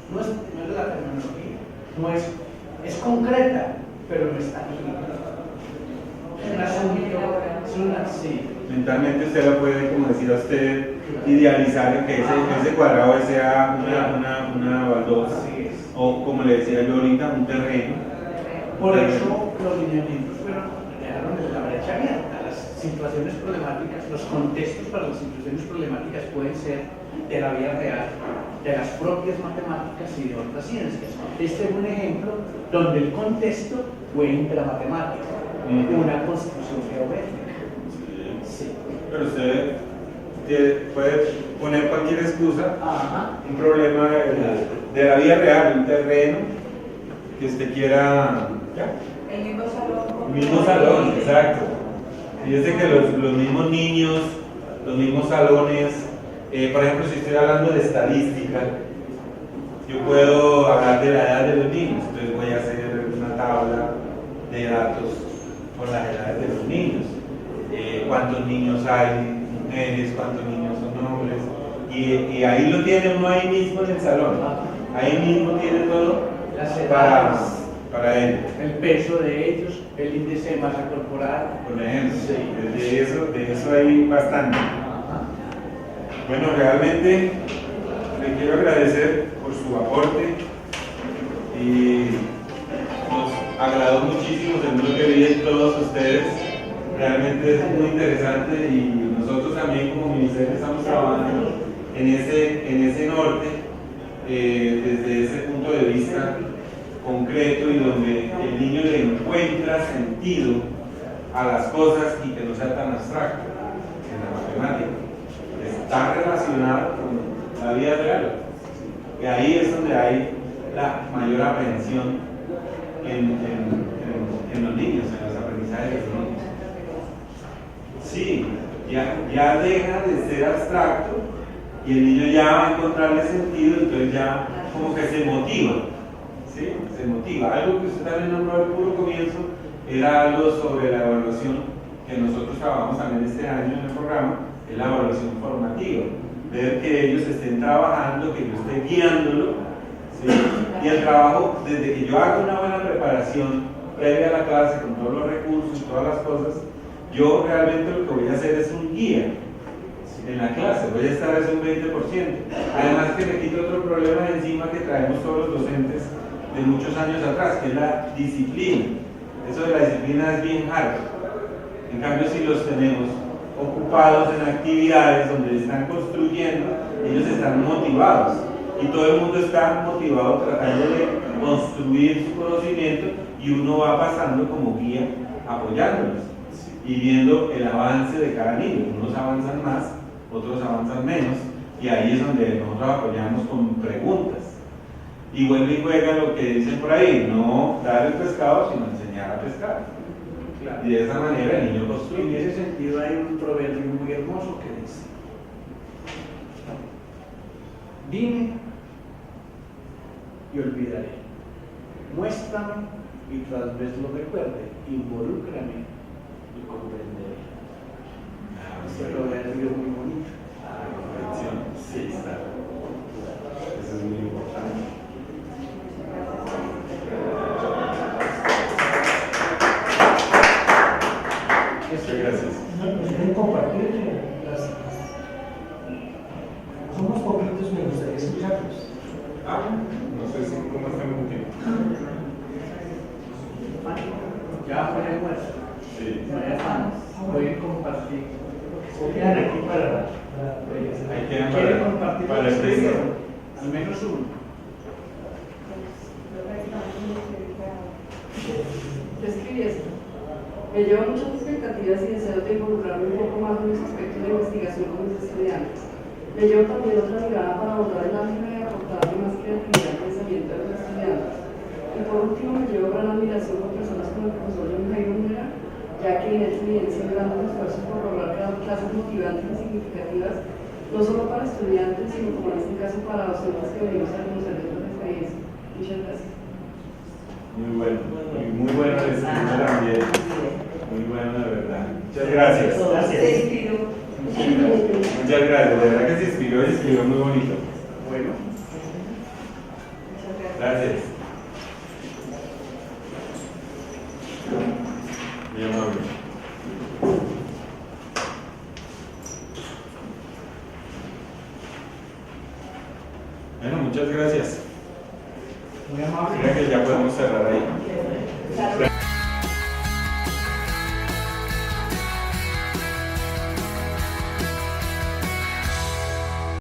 [SPEAKER 3] no es de la terminología, es concreta, pero no es tangible. Es un asunto, sí.
[SPEAKER 1] Mentalmente usted lo puede, como decía usted, idealizar en que ese cuadrado sea una baldosa, o como le decía yo ahorita, un terreno.
[SPEAKER 3] Por eso los lineamientos dejaron la brecha abierta. Las situaciones problemáticas, los contextos para las situaciones problemáticas pueden ser de la vida real, de las propias matemáticas y de otras ciencias. Este es un ejemplo donde el contexto fue intramatemático, una constitución geométrica. Sí.
[SPEAKER 1] Pero usted puede poner cualquier excusa, un problema de la vida real, un terreno que usted quiera. ¿Ya?
[SPEAKER 6] El mismo salón.
[SPEAKER 1] El mismo salón, exacto. Fíjese que los mismos niños, los mismos salones, por ejemplo, si estoy hablando de estadística, yo puedo hablar de la edad de los niños, entonces voy a hacer una tabla de datos con las edades de los niños. Cuántos niños hay, mujeres, cuántos niños son hombres, y ahí lo tiene uno ahí mismo en el salón, ahí mismo tiene todo para él.
[SPEAKER 3] El peso de ellos, el índice de masa corporal.
[SPEAKER 1] Por ejemplo,
[SPEAKER 3] Sí.
[SPEAKER 1] de eso hay bastante. Bueno, realmente le quiero agradecer por su aporte y nos agradó muchísimo tenerlo que vi en todos ustedes. Realmente es muy interesante y nosotros también como ministerio estamos trabajando en ese norte desde ese punto de vista concreto y donde el niño le encuentra sentido a las cosas y que no sea tan abstracto en la matemática. Está relacionado con la vida real. Y ahí es donde hay la mayor aprehensión en los niños, en los aprendizajes de los niños. Sí, ya deja de ser abstracto y el niño ya va a encontrarle sentido, entonces ya como que se motiva. ¿Sí? Se motiva. Algo que usted también nombró al puro comienzo era algo sobre la evaluación que nosotros trabajamos también este año en el programa, es la evaluación formativa. Ver que ellos estén trabajando, que yo esté guiándolo, ¿sí? Y el trabajo, desde que yo hago una buena preparación previa a la clase, con todos los recursos y todas las cosas, yo realmente lo que voy a hacer es un guía en la clase, voy a estar es un 20%. Además que me quito otro problema de encima que traemos todos los docentes de muchos años atrás, que es la disciplina. Eso de la disciplina es bien harto. En cambio, si los tenemos ocupados en actividades donde están construyendo, ellos están motivados y todo el mundo está motivado tratando de construir su conocimiento y uno va pasando como guía apoyándolos y viendo el avance de cada niño. Unos avanzan más, otros avanzan menos, y ahí es donde nosotros apoyamos con preguntas. Y vuelve y juega lo que dicen por ahí, no dar el pescado, sino enseñar a pescar.
[SPEAKER 3] Claro.
[SPEAKER 1] Y de esa manera el niño
[SPEAKER 3] En
[SPEAKER 1] construye.
[SPEAKER 3] ese sentido hay un proverbio muy hermoso que dice: dime y olvidaré, muéstrame y tal vez lo recuerde, involúcrame y comprenderé. Ese proverbio es muy bonito.
[SPEAKER 1] La comprensión, sí, está. Eso es muy importante. Muchas gracias.
[SPEAKER 2] Nos pueden compartir somos poquitos, me gustaría escucharlos.
[SPEAKER 1] No sé si cómo estamos en tiempo.
[SPEAKER 3] Ya fue el muerto.
[SPEAKER 1] Sí.
[SPEAKER 3] Voy a compartir.
[SPEAKER 2] Quedan aquí para
[SPEAKER 1] Ahí quedan
[SPEAKER 3] ¿Quieren compartir
[SPEAKER 1] para
[SPEAKER 3] lo
[SPEAKER 1] el
[SPEAKER 3] que
[SPEAKER 1] texto.
[SPEAKER 3] escribieron? Al menos uno.
[SPEAKER 8] Yo escribí esto. Me llevo muchas expectativas y deseo de involucrarme un poco más en los aspectos de investigación con mis estudiantes. Me llevo también otra mirada para abordar el ámbito y aportarle más creatividad al pensamiento de los estudiantes. Y por último, me llevo gran admiración por personas como el profesor John Jairo Mera, ya que en él se evidencian grandes esfuerzos por lograr crear clases motivantes y significativas, no solo para estudiantes, sino como en este caso para docentes que venimos a conocer de otras experiencias. Muchas gracias.
[SPEAKER 1] Muy bueno el escrito también. Muy bueno, de verdad. Muchas gracias.
[SPEAKER 6] Se inspiró.
[SPEAKER 1] Muchas gracias, de verdad que se escribió muy bonito.
[SPEAKER 3] Bueno.
[SPEAKER 1] Gracias. Muy amable. Bueno, muchas gracias.
[SPEAKER 3] Muy amable.
[SPEAKER 1] Creo que ya podemos cerrar ahí.
[SPEAKER 6] Claro.